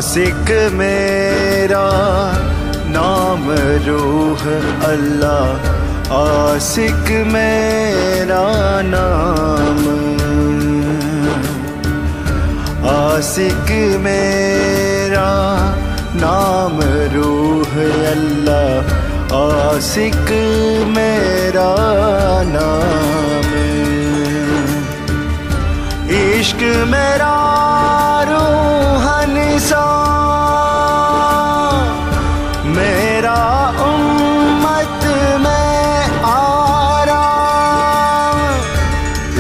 आशिक मेरा नाम रूह अल्लाह, आशिक मेरा नाम, आशिक मेरा नाम रूह अल्लाह, आशिक मेरा नाम। इश्क मेरा रूहन सा, मेरा उम्मत में आराम।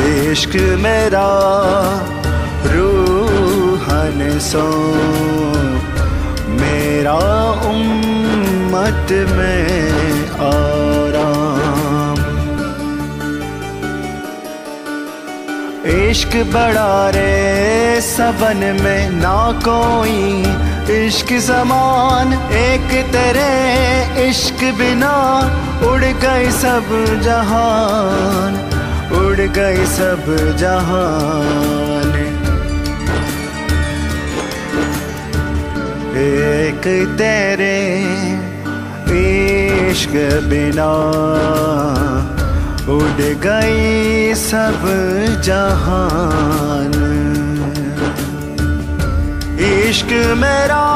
इश्क मेरा रूहन सा, मेरा उम्मत में आराम। इश्क बड़ा रे सबन में ना कोई इश्क समान, एक तेरे इश्क बिना उड़ गए सब जहान, उड़ गए सब जहान। एक तेरे इश्क बिना उड़ गई सब जहान। इश्क मेरा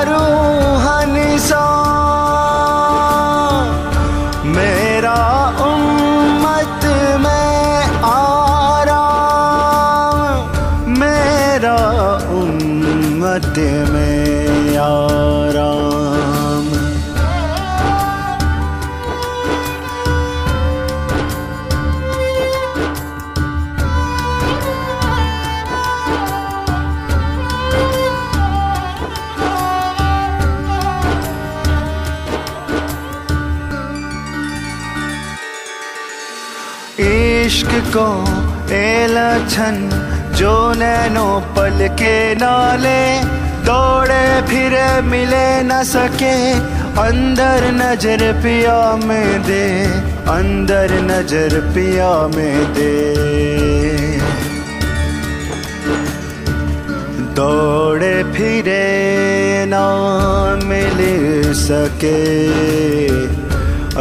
रूहन सा, मेरा उम्मत में आराम, मेरा उम्मत में आराम। इश्क को ए लछन जो नैनो पल के नाले, दौड़े फिरे मिले न सके, अंदर नजर पिया में दे, अंदर नजर पिया में दे। दौड़े फिरे ना मिल सके,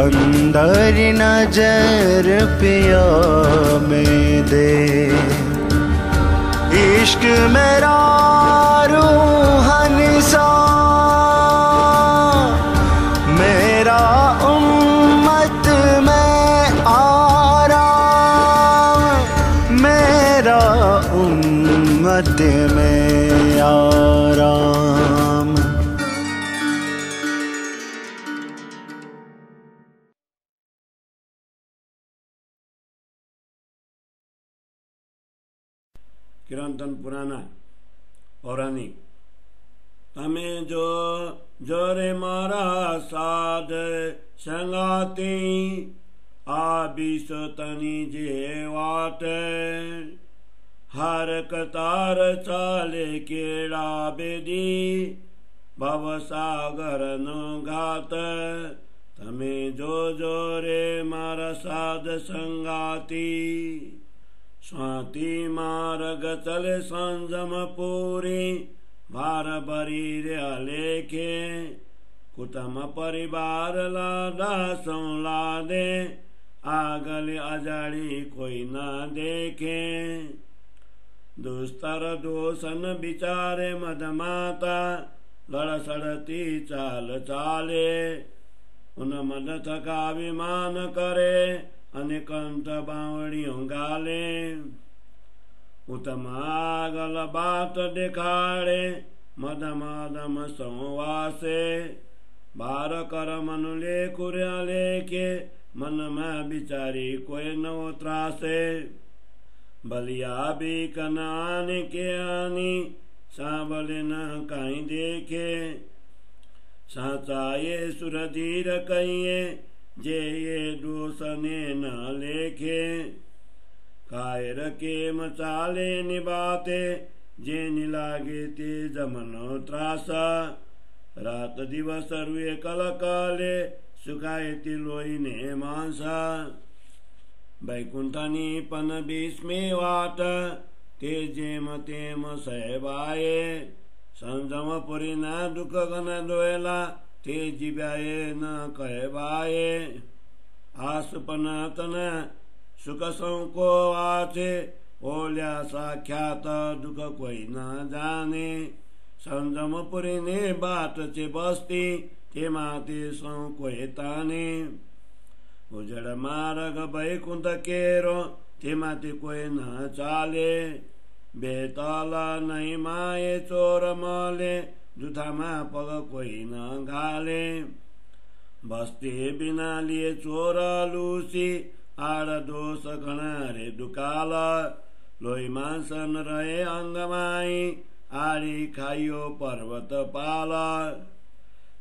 अंदर नजर पिया में दे। इश्क मेरा रूहन सा, मेरा उम्मत में आराम, मेरा उम्मत में आराम। किरांतन पुराना पौराणिक। तमे जो जोरे मारा साध संगाती, आबिस तनी जे वाट, हर कतार चाले केड़ा बेदी, भव सागर नो घात। तमे जो जोरे मारा साध संगाती, स्वाति मार्ग चले संजम पूरी, भार बरीर लेखे, कुटुम परिवार लाडा संलादे, आगल अजाड़ी कोई न देखे। दुस्तर दोषन विचारे मदमाता, लड़ सड़ती चाल चाले, उन मद थका विमान करे, अनेकंत बावड़ियों गाले। उत्तमागल बात दिखाड़े, मद मदम संवासे, बार कर मनुले कुर्या लेके, मन में बिचारी कोई न त्रासे। बलिया भी कन आने के आनी, सांबले न कहीं देखे, साचा ये सुरधीर कहिए, जे ये दोषने न लेखे। कायर के मचाले निबाते, जे निलागे ते जमनो त्रासा। रात दिवस रुए कल काले, सुखाए तिलोई ने मांसा। बैकुंठनी पन भीष्मे वाट, ते जेम तेम सहबाए, संजम पुरी ना दुख गन दोएला ते जीव्याए न कहे बाए आसपन तन सुख को आछे ओल्या साख्यात दुख कोई न जाने संजम पुरी ने बाट चे बस्ती ते माते सौ कोई ताने उजड़ मार्ग बैकुंठ केरो ते माते कोई न चाले बेतल नहीं माए चोर मले जुठामा पग कोई न घाले बस्ती बिना लिए चोर लूसी आड़ दोष घना रे दुकाल लोई मांसन रहे अंगमाई आड़ी खाइयो पर्वत पाल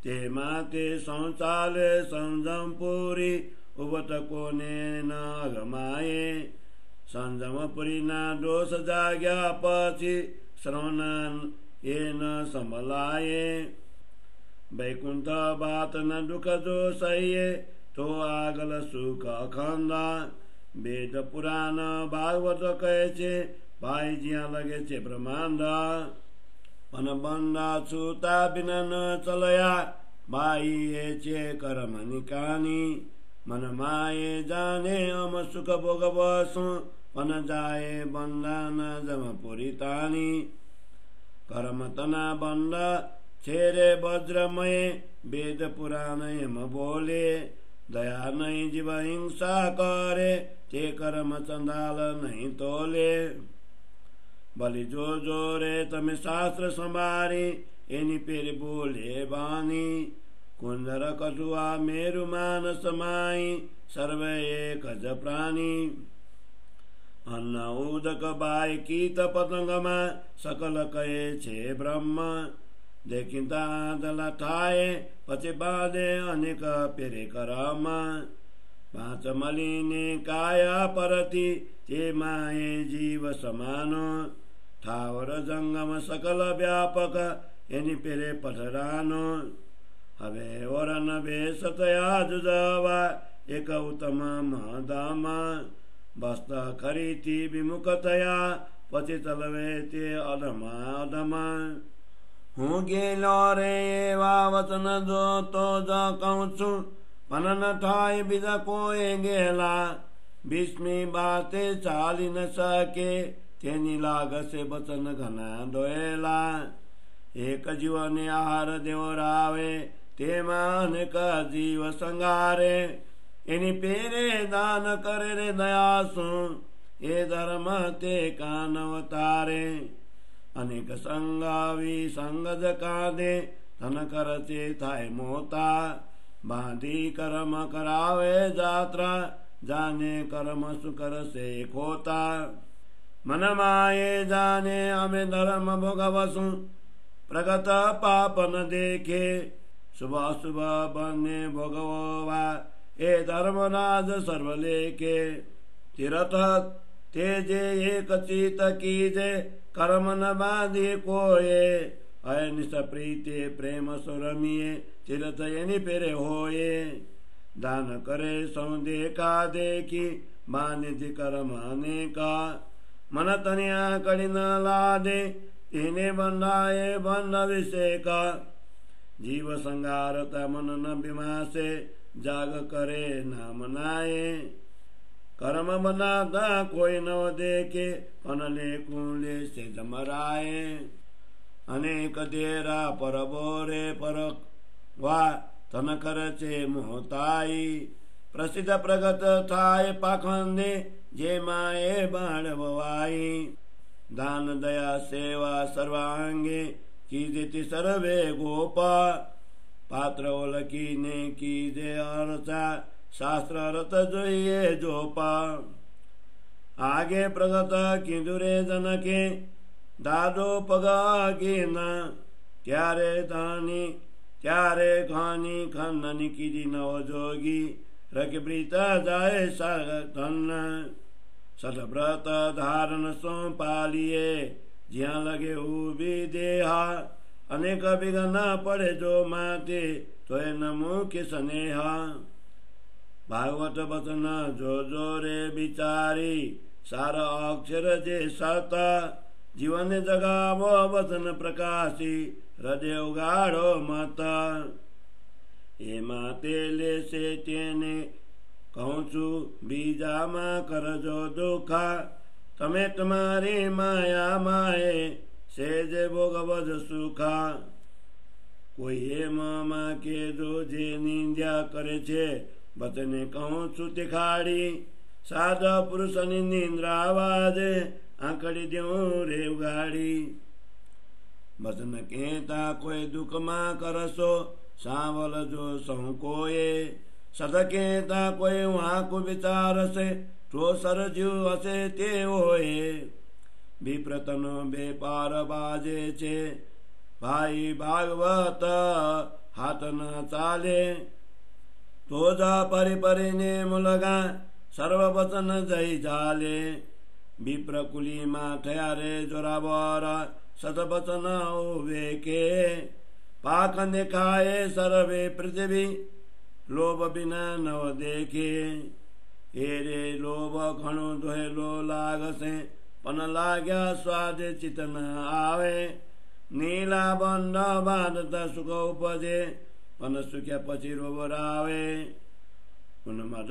ते माते शौचाले संजम पुरी उबत कोने न अगमाए संजम पुरी ना दोष जाग्या पछि श्रवण ये न संभलाए वैकुंठ बात न दुख जो सहिए तो आगल सुख अखंड वेद पुराण भागवत कहे छे भाई जिया लगे छे ब्रह्मांड मन बंदा छूता बिना न चलया भाई ये छे कर्म निकानी मन माये जाने अम सुख भोग बसु मन जाए बंदा न जम पुरी तानी कर्म तना बंदा छेरे वज्रमय वेद पुराण यम बोले दया नहीं जीव हिंसा करे ते कर्म चंदाल नहीं तोले बलि जो रे तमे शास्त्र संभारी एनी पेर बोले बानी कुंदर कटुआ मेरु मान समाई सर्व एक ज प्राणी अन्न उदक बाय कीत पतंगमा सकल कहे छे ब्रह्म देखिता दला ठाए पछि बादे अनेक पेरे करम पांच मलिने काया परति ते माये जीव समान ठावर जंगम सकल व्यापक एनी पेरे पठरानो हवे और नभे सतया जुजवा एक उत्तम महदाम बस्त खरीति विमुखतया पछि चलवे ते अधमा अधमा हूँ गेलो रे वा वचन जो तो जा कहूँ मनन ठाई बिदा कोए गेला बिस्मी बाते चाली न सके तेनी लाग से बचन घना दोएला एक जीवन आहार देवरावे ते मान का जीव संगारे इनी पेरे दान करे रे दयासु ये धर्म ते कान अवतारे अनेक संगावी संगज कादे धन करचे थाय मोता बांधी कर्म करावे जात्रा जाने कर्म सुकर से खोता मन माये जाने हमें धर्म भोगवसु प्रगत पाप न देखे सुबह सुबह बने भोगवा ए धर्मराज सर्वलेखे तीर्थ तेजे एक चित कीजे कर्म न बांधे कोये अनिस प्रीते प्रेम सुरमिये तीर्थ यनि पेरे होये दान करे सौदे का देखी बानिधि कर्म अनेका मन तनिया कड़ी न लादे इन्हें बंधाए बंध अभिषेका जीव संगारता मन न बिमासे जाग करे न मनाए कर्म बनाता कोई न देखे कनले कुले से जमराए अनेक देरा पर बोरे पर वा तन करचे मोहताई प्रसिद्ध प्रगत थाय पाखंदे जे माए बाण बवाई दान दया सेवा सर्वांगे कीजिति सर्वे गोपा पात्र ओलकी ने कीजे अर्चा शास्त्र रत जोइए जोपा आगे प्रगत किंदुरे जनके दादो पगा की न त्यारे दानी त्यारे खानी खन्नी की नव जोगी रख प्रीता जाए धन सतव्रत धारण सो पालिए ज्या लगे भी देहा अनेक विघ्न पड़े जो माते तो नमो के स्नेहा भागवत वचन जो जो रे विचारी सारा अक्षर जे सता જીવન જગાવો વતન પ્રકાશી હૃદય ઉગાડો મત એમાં તે લેશે તેને કહું છું બીજામાં કરજો દુઃખા તમે તમારી માયા માએ સેજ ભોગવજ સુખા કોઈ એમાં કેજો જે નિંદ્યા કરે છે બતને કહું છું તે ખાડી સાદા પુરુષની નિંદ્રા આવાજે આંકડી દેવું રે ઉગાડી બતન કહેતા કોઈ દુઃખમાં કરશો સાંભળજો સૌ કોએ સદ કહેતા કોઈ વાંકુ વિચારશે તો સરજ્યું હશે તેઓએ વિપ્રતનો બેપાર બાજે છે ભાઈ ભાગવત હાથ ન ચાલે તો જા પરિને મુલગા સર્વ વચન જઈ ચાલે વિપ્રકુલીમાં થયા રે જોરાબર સતવચન વેકે પાક દેખાય સર્વે પૃથ્વી લોભ બિના નવ દેખે એ રે લોભ ઘણું ધોયેલો લાગશે પણ લાગ્યા સ્વાદ ચિત્ત ન આવે નીલા બંધ બાંધતા સુખ ઉપજે પણ સુખ્યા પછી રોબર આવે ઉન્મદ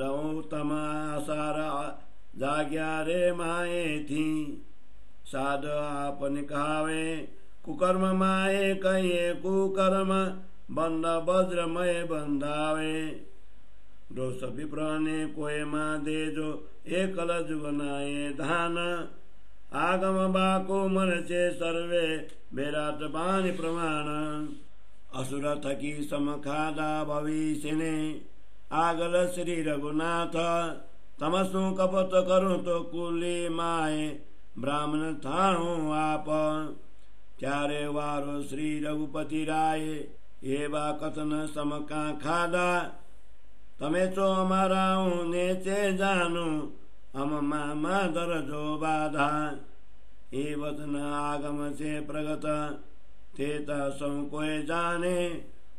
તમારા જાગ્યા રે માએથી સાદ આપને કહાવે કુકર્મ માએ કહીએ કુકર્મ બંધ વજ્રમય બંધાવે દોષ વિપ્રને કોઈમાં દેજો એકલ જુગનાએ ધાન આગમ બાકો મન છે સર્વે બેરાટ પાણી પ્રમાણ અસુર થકી સમખાદા ભવિષ્યને આગલ શ્રી રઘુનાથ તમસું કપટ કરું તો કુલી માએ બ્રાહ્મણ થાઉં આપ ત્યારે વારો શ્રી રઘુપતિ રાય એવા કથન સમકા ખાધા તમે તો અમારા હું નેચે જાનું અમમાં દરજો બાધા એ વચન આગમ છે પ્રગત તે સૌ કોઈ જાણે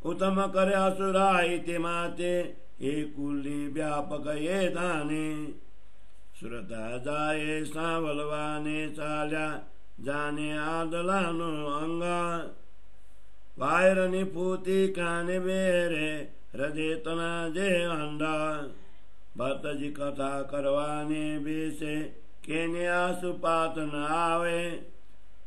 ઉત્તમ કરે અસુરાય તે માતે એ કુલી વ્યાપક એ દાને સુરતા જાય સાંભળવાને ચાલ્યા જાને આદલાનો અંગા વાયરની ફૂતી કાને બેરે હૃદય તના જે અંડા ભરતજી કથા કરવાને બેસે કેને આસુપાત ન આવે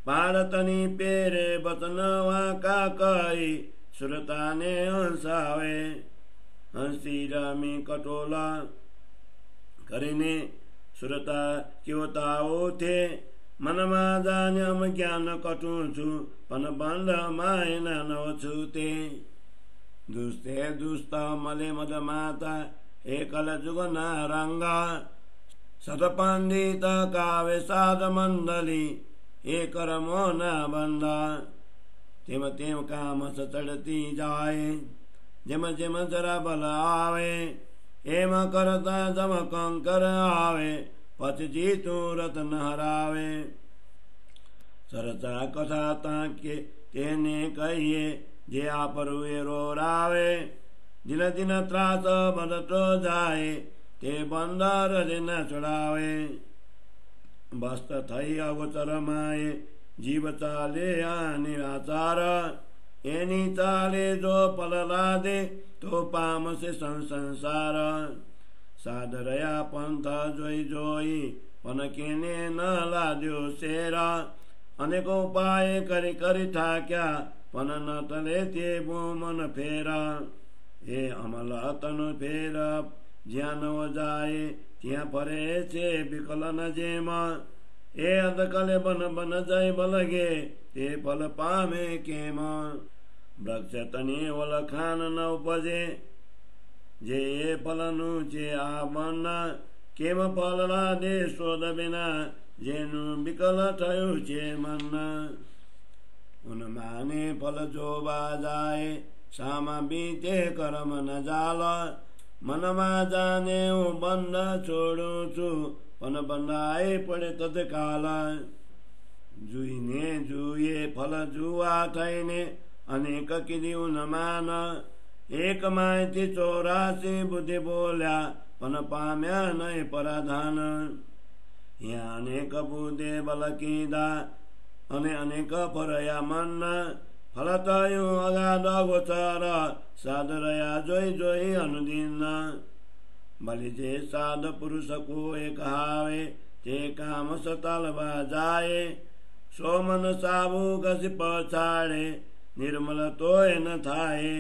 ભારતની પેરે બતન વાંકા કઈ સુરતાને હંસાવે હંસી રમી કટોલા કરીને સુરતા કેવતાઓ તે મનમાં જાણ્યમ જ્ઞાન કટું છું પણ બંધ માયના ન છું તે દુસ્તે દુસ્ત મલે મદ માતા એકલ જુગના રંગા સતપંડિત કાવે સાદ મંડલી એ કરમો ના બંધા તેમ તેમ કામ ચડતી જાય જેમ જેમ જરા બલ આવે એમ કરતા જમ કંકર આવે પછી જીતું રત્ન હરાવે સરતા કથા તાકે તેને કહીએ જે આપરું એ રોરાવે દિન દિન ત્રાસ બનતો જાય તે બંદર દિન ચડાવે બસ્ત થઈ અવતર માએ જીવ ચાલે આ નિરાચાર એની ચાલે જો પલલા દે તો પામશે સંસાર સાદ રહ્યા પંથ જોઈ જોઈ પણ કેને ન લાદ્યો શેરા અનેક ઉપાય કરી કરી થાક્યા પણ ન તલે તે મન ફેરા એ અમલ તનો ફેર જ્યાં નવ જાય ત્યાં ફરે છે વિકલન જેમ એ અંધકલે બન બન જય બલગે તે ફલ પામે કેમ વૃક્ષ તને ઓળખાણ ન ઉપજે જે ફલનું છે આ મન કેમ ફલલા દે શોધ વિના જેનું વિકલ થયું છે મન ઉન્માને ફલ જોવા જાય સામા બીતે કર્મ ન જાલ મનમાં જાને હું બંધ છોડું છું પણ બંધાય પડે તત્કાલ જોઈને જોઈએ ફલ જુવા થઈને અનેક કીધી ઉન્માન એક માહિતી 84 બુદ્ધિ બોલ્યા પણ પામ્યા નહીં પરાધાન અનેક બુદ્ધે બલ કીધા અને અનેક પરયા મન ફલતયું અગાધ ગોચર સાદરયા જોઈ જોઈ અનુદિન ભલે જે સાદ પુરુષ કોઈ કહાવે તે કામ સતલ જાય સો મન સાબુ ઘસી પછાડે નિર્મલ તોય ન થાય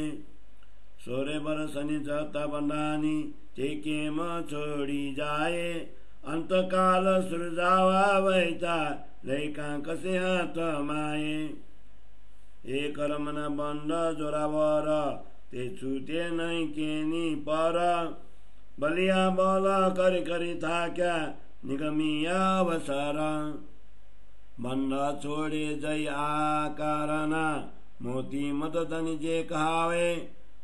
સોરે બરસની જતા બંધાની તે કેમ છોડી જાય અંતકાલ સૃજાવા વૈતા લઈ કાંક સિંહત માયે એ કર્મના બંધ જોરાવર તે છૂટે નહીં કેની પર બલિયા બોલ કરી કરી થાક્યા નિગમિયા અવસર બંધ છોડે જઈ આકારના મોતી મદદની જે કહાવે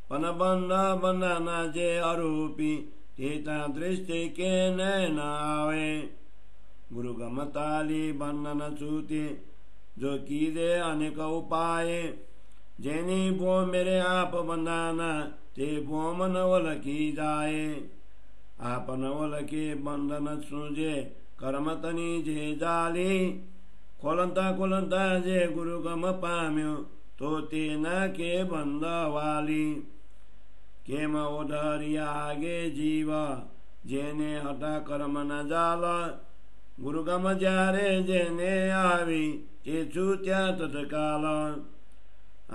પણ બંધ બંધના જે અરૂપી તેતા દૃષ્ટિ કે ન આવે ગુરુ ગમતાલી બંધન છૂતે જો કીધે અનેક ઉપાય જેની ભો મેરે આપ બંધાના તે ભોમ નવલખી જાય આપ નવલખી બંધન સૂજે કર્મતની જે જાલી ખોલંતા ખોલંતા જે ગુરુ ગમ પામ્યો તો તેના કે બંધવાલી કેમ ઓઢરિયા આગે જીવ જેને હટા કર્મ ન જાલ ગુરુગમ જ્યારે જેને આવી તે છૂટ્યા તત્કાલ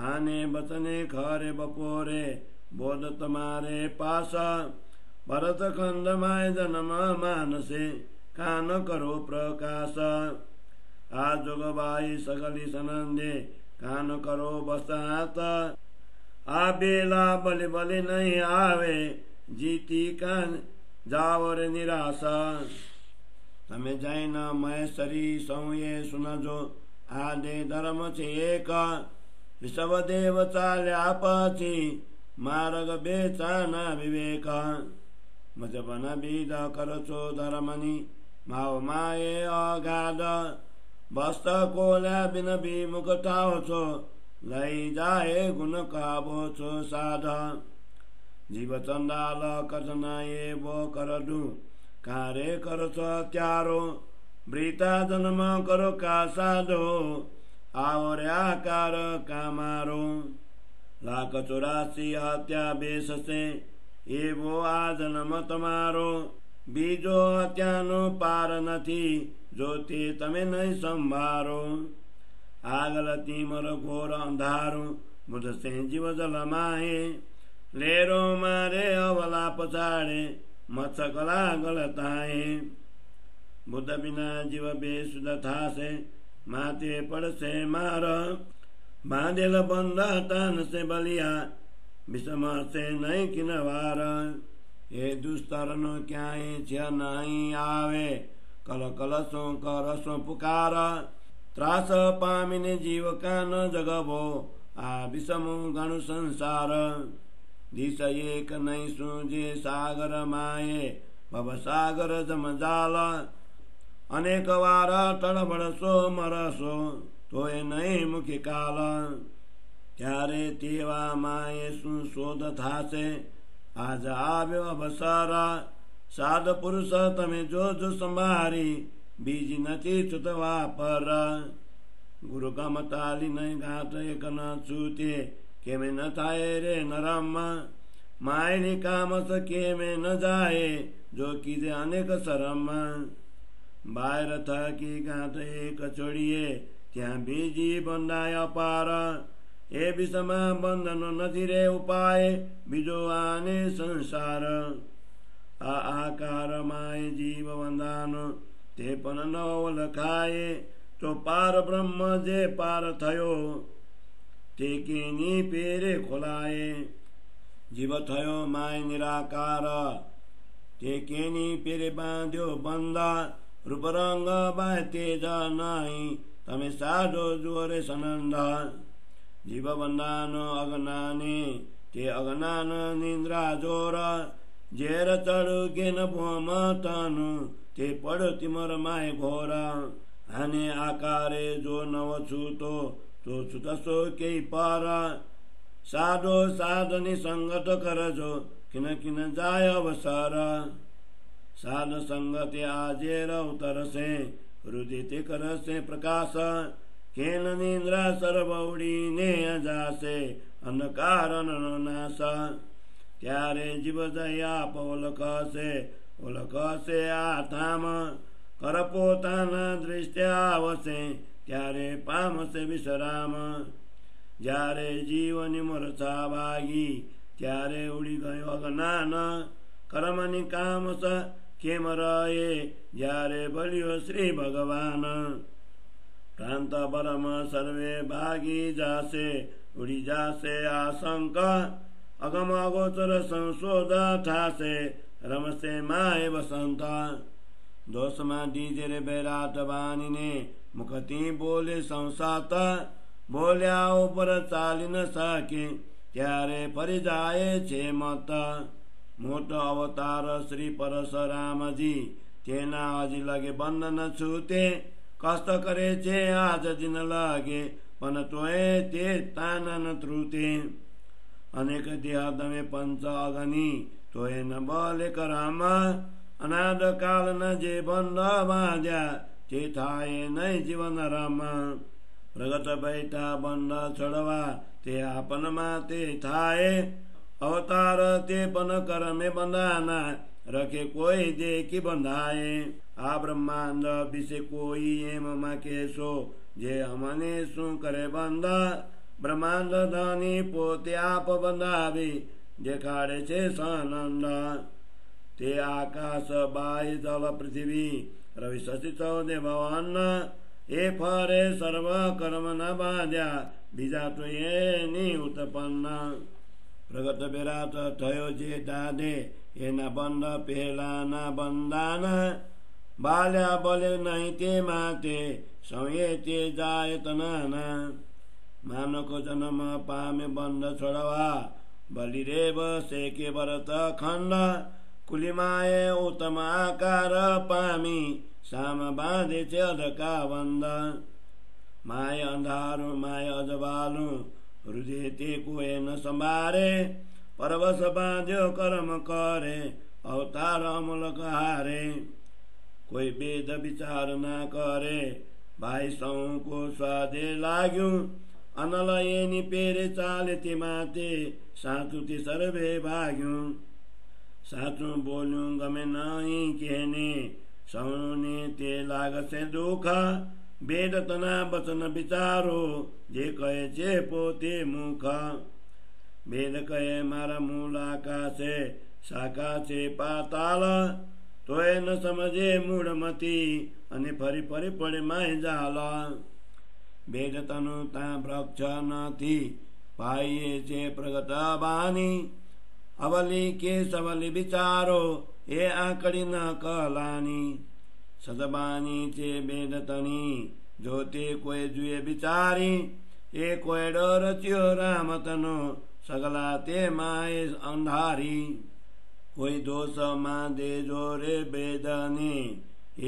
આને બચને ખરે બપોરે બોધ તમારે પાસ ભરત ખંડમાય જન્મ માનસે કાન કરો પ્રકાશ આ જોગબાઈ સગલી સનંદે કાન કરો બસાત આ બેલા બલી બલી નહીં આવે જીતી કાન જાઓ રે નિરાશા તમે જૈન મહેશ્વરી સૌએ સુનજો આ દે ધર્મ છે એક વિષવદેવ ચાલ્યા પછી માર્ગ બેચાના વિવેક મજબન બીજ કરશો ધર્મની માવ માએ અગાધ બસ્ત કોલ્યા બિન ભીમુખ થાવ છો લઈ જાય ગુણ કાબો છો સાધ જીવ ચંડાલ કથના એવો કરડું કારે કરશો ત્યારો બ્રીતા જન્મ કરો કા સાધો આવો રે આકાર કામારો 184 હત્યા બેસશે એવો આ જન્મ તમારો બીજો હત્યાનો પાર નથી જો તે તમે નહીં સંભારો આગળ તીમર ઘોર અંધારું બુધ સે જીવ જલમાહે લેરો મારે અવલા પછાડે મત્સકલા ગળતાએ બુદ્ધ બિના જીવ બેસુદ થાશે માતે પડશે માર બાંધેલ બંધ તાનશે બલિયા વિષમશે નહીં કિનવાર એ દુસ્તરનો ક્યાંય છે નહીં આવે કલ કલશો કરશો પુકાર ત્રાસ પામીને જીવ કાન જગવો આ વિષમો ગણુ સંસાર દિશ એક નહીં સૂજે સાગર માયે ભવ સાગર જમજાલ અનેક વાર તળબળશો મરશો તોય નહીં મુખી કાલ ત્યારે તેવા માયે શું શોધ થાશે આજ આવ્યો અવસર સાધ પુરુષ તમે જોજો સંભારી બીજી નથી છૂટવા પર ગુરુ ગમતાલી નહીં ઘાટ એક ન છૂટે કેમે ન થાય રે નરમ માયની કામસ કેમે ન જાય જો કીધે અનેક શરમ બાયર થકી ગાંઠ એક છોડીએ ત્યાં બીજી બંધાય અપાર એ વિષમાં બંધનો નથી રે ઉપાય બીજો આને સંસાર આ આકાર માય જીવ વંદાનો તે પણ નવ લખાય તો પાર બ્રહ્મ જે પાર થયો તે કેની પેરે ખોલાય જીવ થયો માય નિરાકાર તે કેની પેરે બાંધ્યો બંધા રૂપ રંગ બાય તેજ નહીં તમે સાધો જુઓરે સનંદા જીવ બંધાનો અજ્ઞાને તે અજ્ઞાન નિંદ્રા જોર ઝેર ચડુ કે ન ભોમતાનું તે પડ તિમર માય ઘોર આને આકારે જો નવ છૂતો તો છૂટશો કે પાર સાધો સાધની સંગત કરજો કિન કિન જાય અવસર સાધ સંગતે આજે અવતરશે રુદિતે કરશે પ્રકાશ કેન નિંદ્રા સર્વ ઉડીને જાશે અંધકાર નાશ. ત્યારે જીવ દયા ઓલખશે આથામ, કર પોતાના દૃષ્ટ્યા આવશે ત્યારે પામશે વિશ્રામ. જ્યારે જીવની મૂર્છા વાગી ત્યારે ઉડી ગયો અજ્ઞાન, કર્મની કામ કેમ રહે જ્યારે ભલ્યો શ્રી ભગવાન. પ્રાંત પરમ સર્વે ભાગી જાશે ઉડી જાશે આશંક, અગમ અગોચર સંશોધ થાશે રમશે માય વસંત. દોષમાં દીજે રે બેરાટ બાનીને મુખથી બોલે સંસાત, બોલ્યા ઉપર ચાલી ન શકે ત્યારે ફરી જાય છે મત. મોટો અવતાર શ્રી પરશુરામજી તેના હજી લગે બંધન છૂટે, કષ્ટ કરે છે આજ દિન લાગે પણ તોય તે તાનન ત્રુતે. અનેક દેહ તમે પંચ અગ્નિ તોય ન બલે કરમ, અનાદ કાળ ન જે બંધ બાંધ્યા તે થાય નહીં જીવન રમ. પ્રગટ બેઠા બંધ છોડવા તે આપનમાં તે થાય, અવતાર તે પણ કરમે બંધાના રખે કોઈ દેખી બંધાય. આ બ્રહ્માંડ વિશે કોઈ એમ માં કહેશો જે અમને શું કરે બંધ, બ્રહ્માંડ ધની પોતે આપ બંધાવી દેખાડે છે સાનંદ. તે આકાશ બાય જળ પૃથ્વી રવિ શશી ચૌદે ભવન, એ ફરે સર્વ કર્મ ન બાંધ્યા બીજા તો એની ઉત્પન્ન. પ્રગટ બેરાટ થયો જે દાદે એના બંધ પહેલાના બંધાન, બાલ્યા બલે નહીં તે માટે સૌએ તે જાય તનાના. માનકો જન્મ પામે બંધ છોડવા બલિ રે બસે કે ભરત ખંડ, કુલિમાએ ઉત્તમ આકાર પામી સામ બાંધે છે અધકા બંધ. માય અંધારું માય અજવાલું હૃદય તે કોઈ ન સંભારે, પરવશ બાંધ્યો કર્મ કરે અવતાર અમલક હારે. કોઈ ભેદ વિચાર ના કરે ભાઈ સૌ કો સ્વાદે લાગ્યું, અનલ એની પેરે ચાલે તે માટે સાચું તે સર્વે ભાગ્યું. સાચું બોલ્યું ગમે નહીં કેને સૌને તે લાગશે દુઃખ, બેદતના બચન વિચારો જે કહે છે પોતે મુખ. બેદ કહે મારા મૂળ આકાશે શાખા છે પાતાળ, તોય ન સમજે મૂળમતી અને ફરી ફરી પડે માય જાલ. બેદ તનું ત્યાં વૃક્ષ નથી પાઈએ છે પ્રગટ બાની, અવલી કે સવલી વિચારો એ આંકડી ન કલાની. સદબાની છે બેદ તની જો તે કોઈ જુએ બિચારી, એ કોઈ ડર રચ્યો રામતનો સગલા તે માય અંધારી. કોઈ દોષ માં દેજો રે બેદને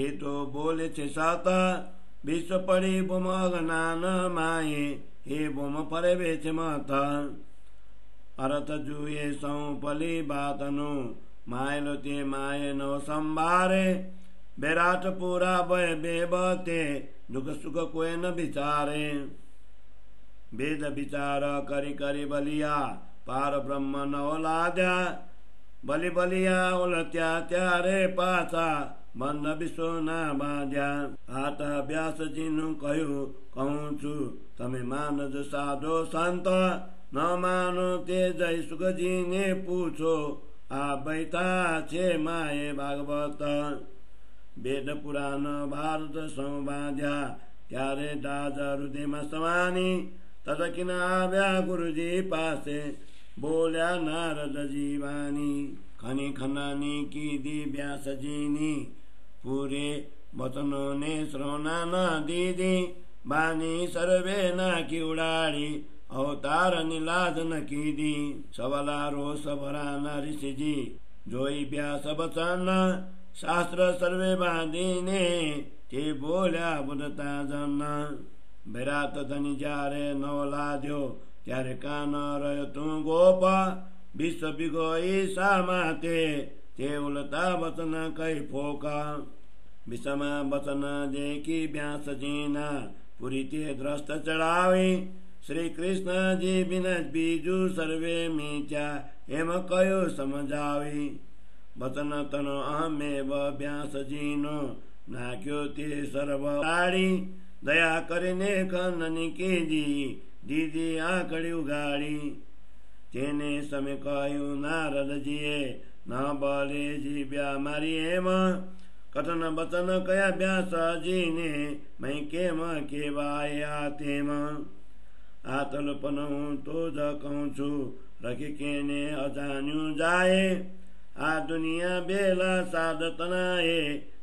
એ તો બોલે છે સાતા, વિશ્વ પડી બોમ જ્ઞાન માએ એ બોમ પરવે છે માતા. અર્થ જુએ સૌ પલી બાતનો માયલો તે માય નો સંભારે, બેરાટ પૂરા ભય બેબતે દુઃખ સુખ કોઈ ન વિચારે. વેદ વિચાર કરી કરી બલિયા પાર બ્રહ્મ ન ઓલાદ્યા, બલિ બલિયા ઓલત્યા ત્યારે પાછા બંધ વિશ્વ ના બાંધ્યા. આત વ્યાસજી નું કહું છું તમે માનજ સાધો સંત, ન માનો તે જય સુખજી ને પૂછો આ બૈતા છે માએ ભાગવત. વેદ પુરાણ ભારત સૌ બાંધ્યા ત્યારે દાદ હૃદયમાં સમાની, તદકીન આવ્યા ગુરુજી પાસે બોલ્યા નારદ જીવાની. ખની ખનાની કીધી વ્યાસજીની પૂરે વચનો ને શ્રવણા ના દીધી, બાની સર્વે નાખી ઉડાડી અવતારની લાજ ન કીધી. સવલા રોષ ભરાના ઋષિજી જોઈ વ્યાસ વચન, શાસ્ત્ર સર્વે બાંધીને તે બોલ્યા બોલતા જન. બેરાત ધની જ્યારે નવ લાદ્યો ત્યારે કાન રહ્યો તું ગોપ, વિશ્વ ભીગોઈ શા માટે તે ઉલતા વચન કઈ ફોકા. વિષમા વચન દેખી વ્યાસજીના पुरी ते द्रस्त चढ़ावी श्री कृष्ण जी बिन बीजू सर्वे मीचा हेम कयो समझावी वचन तनो अहमेव व्यास जीनो नाक्यो ते सर्व गाड़ी दया કરીને કનની કેજી દીદી આંકડી ઉગાડી તેને સમે કહ્યું નારદજીએ ન બોલે જીવ્યા મારી એમ કથન બચન કયા વ્યાસજીને મેં કેમ કહેવાય આ તેમ આ તલપન હું તો જ કહું છું રખી કેને અજાણ્યું જાય આ દુનિયા બેલા સાધતનાએ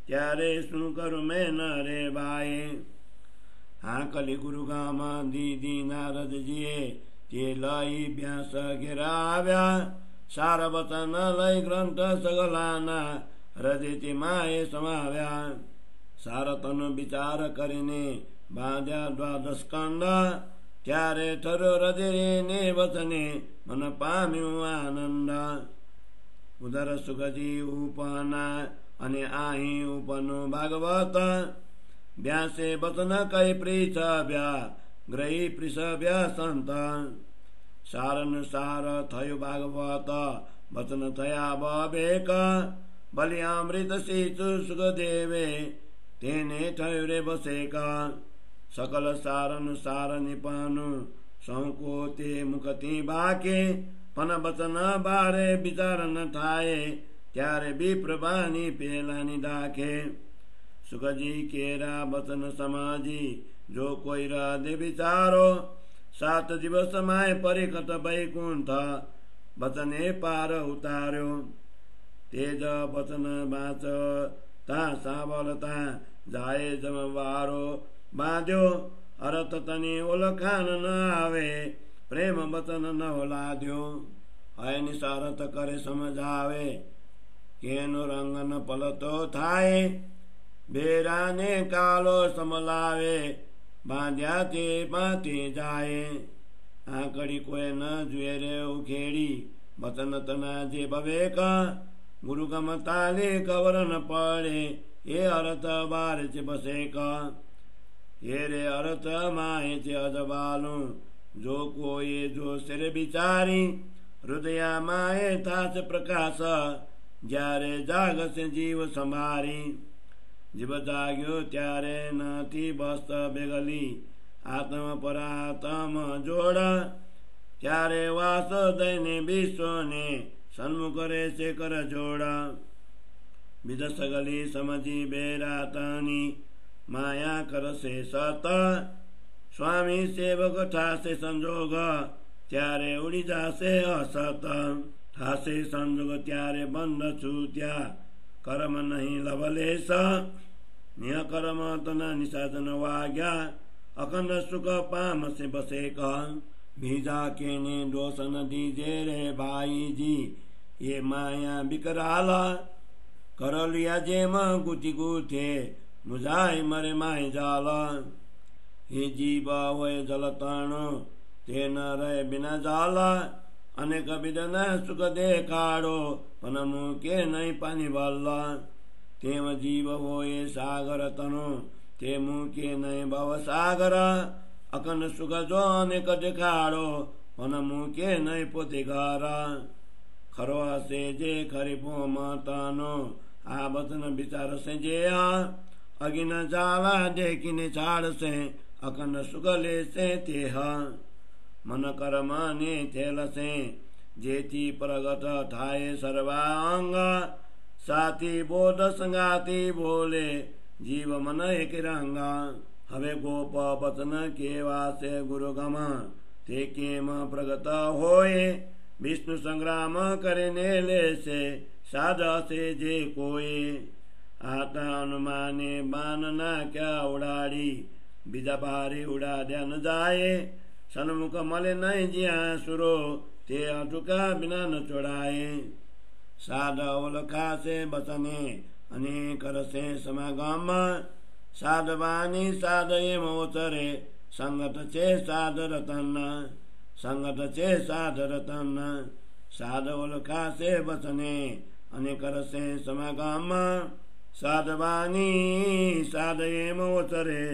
ત્યારે શું કરું મેં ન રે ભાઈ હા કલી ગુરુગામાં દીદી નારદજીએ તે લઈ વ્યાસ ઘેરા આવ્યા સાર વચન લઈ ગ્રંથ સગલાના હૃદયથી માએ સમાવ્યા સારતનો વિચાર કરીને બાંધ્યા દ્વાદશ સ્કંદ ત્યારે ઠરો હૃદયને વચને મન પામ્યું આનંદ ઉદર સુખજી ઉપના અને આહી ઉપનો ભાગવત व्यासे वचन कै पृथव्या ग्रही पृथव्या संत सारनुसार थयो भागवत वचन थया बबेक बलियामृत शिशु सुखदेवे तेने थयो रे बसेक सकल सारनुसार निपनु सौको ते मुखती बाके पन वचन बारे विचार न थाए त्यारे विप्रवाणी पेलानी दाखे सुखजी केरा वचन समाजी जो कोई हृदय विचारो 7 दिवस माय परिकट वैकुंठ वचने पार उतार्यो तेज वचन बाच ता सावलता जाए जमवारो बाध्यो अरत तनी ओलखान न आवे प्रेम वचन न ओलाद्यो है निसारत करे समझावे केनो रंग न पलतो थाए बेराने कालो समलावे बांध्या ते पाते जाए आकड़ी कोई न जुएरे उखेड़ी वचन तना जे बवेक गुरु गम ताले कवर न पड़े ये अर्थ बार चे बसेक ये रे अर्थ माए चे अजबालू जो कोई जो सिर बिचारी हृदया माए तास प्रकाश जारे जाग से जीव संभारी जीव जाग्यो त्यारे नथी बस्त बेगली आत्म परात्म जोड़ त्यारे वास दैने विश्व ने सन्मुख रे से कर जोड़ विद सगली समझी बेरा तानी माया कर से सत स्वामी सेवक ठासे संजोग त्यारे उड़ी जासे असत ठासे संजोग त्यारे बंद छूत्या कर्म नहीं लवलेश निय कर्म तना निसाधन वाग्या अखंड सुख पाम से बसे भीजा के ने दोष न दीजे रे भाई जी ये माया बिकराला कर लिया जेम गुति गुथे मुझाई मरे माय जाला हे जीव होय जल ताणो ते न रहे बिना जाला अनेक विधन सुख देखाड़ो पण मुके नहीं पानी बल्ला तेम जीव होए सागर तनो ते मुके नहीं भव सागर अकन सुख जो अनेक देखाड़ो पण मुके नहीं पोते गारा खरो से जे खरीबो मातानो आ वचन विचार से जे अगिन जाला देखिने छाड़ से अकन सुख ले से तेह मन कर्माने थेल से जेती प्रगट थाए सर्वांग साथी बोध संगाती बोले जीव मन एक रंगा हवे गोप वचन के वासे गुरु गमा ते केम प्रगट होए विष्णु संग्राम करने ले से साधा से जे कोई आता अनुमाने बानना क्या उड़ाड़ी बिजा भारी उड़ा ध्यान जाए सन्मुख मले नहीं जिया सुरो ते अटुका बिना न चोड़ाए साधवल खासे बचने अनेक रसे समागम साधवानी साधये मोचरे संगत चे साध रतन संगत चे साध रतन साधवल खासे बचने अनेक रसे समागम साधवानी साधये मोचरे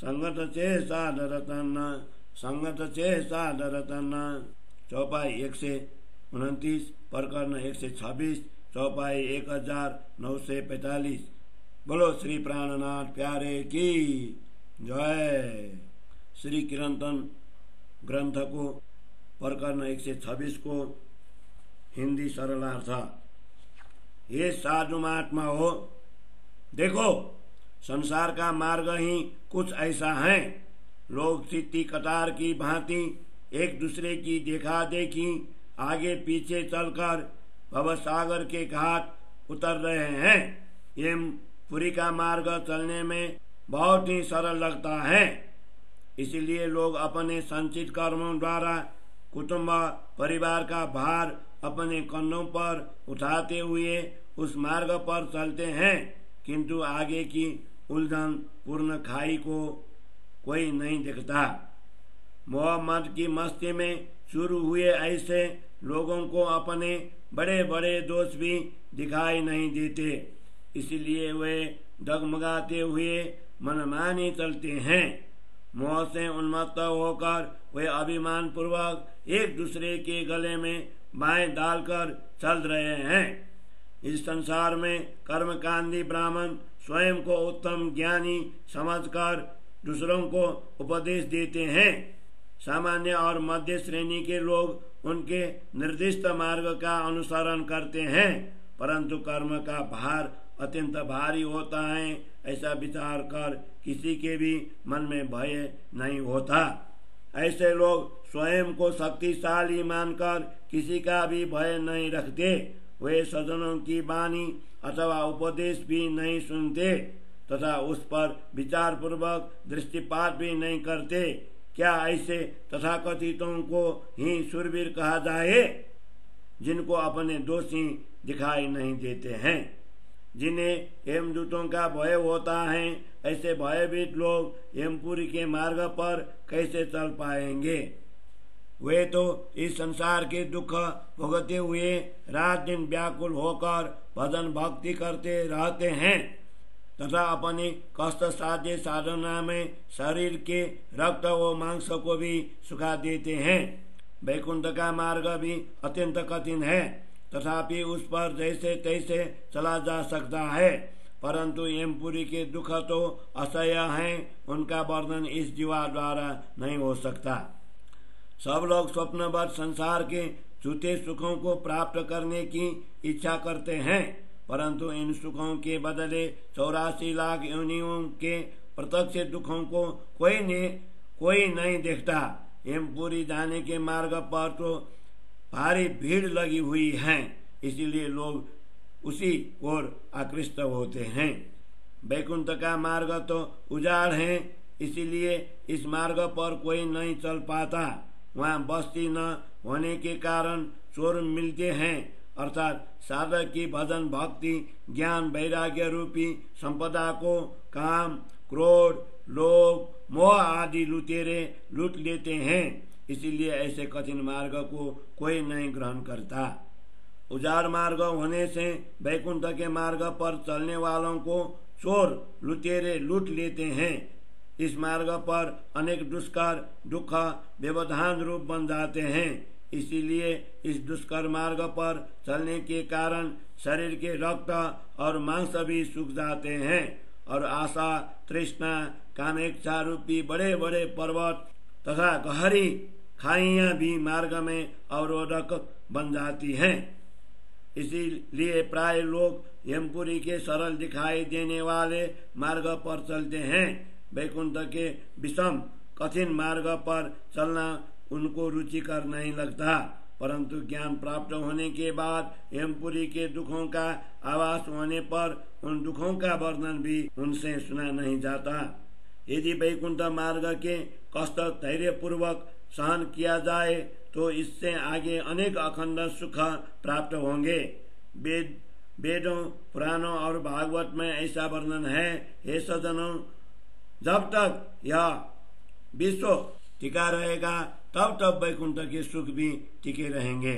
संगत चे सादर तन्ना, संगत चे सादर तन्ना। चौपाई 129, प्रकरण 126, चौपाई 1945। बोलो श्री प्राणनाथ प्यारे की जय। श्री कीर्तन ग्रंथ को प्रकरण 126 को हिंदी सरलार्थ। ये साधु महात्मा हो, देखो संसार का मार्ग ही कुछ ऐसा है। लोग सीधी कतार की भांति एक दूसरे की देखा देखी आगे पीछे चलकर भवसागर के घाट उतर रहे हैं। ये पुरी का मार्ग चलने में बहुत ही सरल लगता है, इसीलिए लोग अपने संचित कर्मों द्वारा कुटुंब परिवार का भार अपने कंधों पर उठाते हुए उस मार्ग पर चलते हैं, किंतु आगे की उलझन पूर्ण खाई को कोई नहीं देखता। मोह मद की मस्ती में शुरू हुए ऐसे लोगों को अपने बड़े बड़े दोष भी दिखाई नहीं देते, इसलिए वे डगमगाते हुए मनमानी चलते हैं। मोह से उन्मत्त होकर वे अभिमान पूर्वक एक दूसरे के गले में बाएं डालकर चल रहे हैं। इस संसार में कर्मकांडी ब्राह्मण स्वयं को उत्तम ज्ञानी समझकर दूसरों को उपदेश देते हैं। सामान्य और मध्य श्रेणी के लोग उनके निर्दिष्ट मार्ग का अनुसरण करते हैं, परंतु कर्म का भार अत्यंत भारी होता है, ऐसा विचार कर किसी के भी मन में भय नहीं होता। ऐसे लोग स्वयं को शक्तिशाली मानकर किसी का भी भय नहीं रखते। वे सज्जनों की वाणी अथवा उपदेश भी नहीं सुनते तथा उस पर विचार पूर्वक दृष्टिपात भी नहीं करते। क्या ऐसे तथाकथितों को ही शूरवीर कहा जाए, जिनको अपने दोषी दिखाई नहीं देते हैं? जिन्हें यमदूतों का भय होता है, ऐसे भयभीत लोग यमपुरी के मार्ग पर कैसे चल पाएंगे? वे तो इस संसार के दुख भोगते हुए रात दिन व्याकुल होकर भजन भक्ति करते रहते हैं तथा अपनी कष्ट साध्य साधना में शरीर के रक्त व मांस को भी सुखा देते हैं। वैकुंठ का मार्ग भी अत्यंत कठिन है, तथापि उस पर जैसे तैसे चला जा सकता है, परंतु यमपुरी के दुख तो असह्य हैं, उनका वर्णन इस जीवा द्वारा नहीं हो सकता। सब लोग स्वप्नवत संसार के झूठे सुखों को प्राप्त करने की इच्छा करते हैं, परंतु इन सुखों के बदले 84 लाख योनियों के प्रत्यक्ष दुखों को कोई नहीं देखता। यमपुरी जाने के मार्ग पर तो भारी भीड़ लगी हुई है, इसीलिए लोग उसी ओर आकृष्ट होते हैं। वैकुंठ का मार्ग तो उजाड़ है, इसीलिए इस मार्ग पर कोई नहीं चल पाता। वहाँ बस्ती न होने के कारण चोर मिलते हैं, अर्थात साधक की भजन भक्ति ज्ञान वैराग्य रूपी संपदा को काम क्रोध लोभ मोह आदि लुटेरे लूट लेते हैं, इसीलिए ऐसे कठिन मार्ग को कोई नहीं ग्रहण करता। उजाड़ मार्ग होने से वैकुंठ के मार्ग पर चलने वालों को चोर लुटेरे लूट लेते हैं। इस मार्ग पर अनेक दुष्कर दुख व्यवधान रूप बन जाते हैं, इसीलिए इस दुष्कर मार्ग पर चलने के कारण शरीर के रक्त और मांस भी सूख जाते हैं और आशा तृष्णा कामेच्छा रूपी बड़े बड़े पर्वत तथा गहरी खाइयां भी मार्ग में अवरोधक बन जाती हैं। इसीलिए प्राय लोग यमपुरी के सरल दिखाई देने वाले मार्ग पर चलते हैं। वैकुंठ के विषम कठिन मार्ग पर चलना उनको रुचिकर नहीं लगता, परंतु ज्ञान प्राप्त होने के बाद यमपुरी के दुखों का आभास होने पर उन दुखों का वर्णन भी उनसे सुना नहीं जाता। यदि वैकुंठ मार्ग के कष्ट धैर्य पूर्वक सहन किया जाए तो इससे आगे अनेक अखंड सुख प्राप्त होंगे। वेदों पुराणों और भागवत में ऐसा वर्णन है, हे सज्जनों, जब तक यह विश्व टिका रहेगा तब तक वैकुंठ के सुख भी टिके रहेंगे,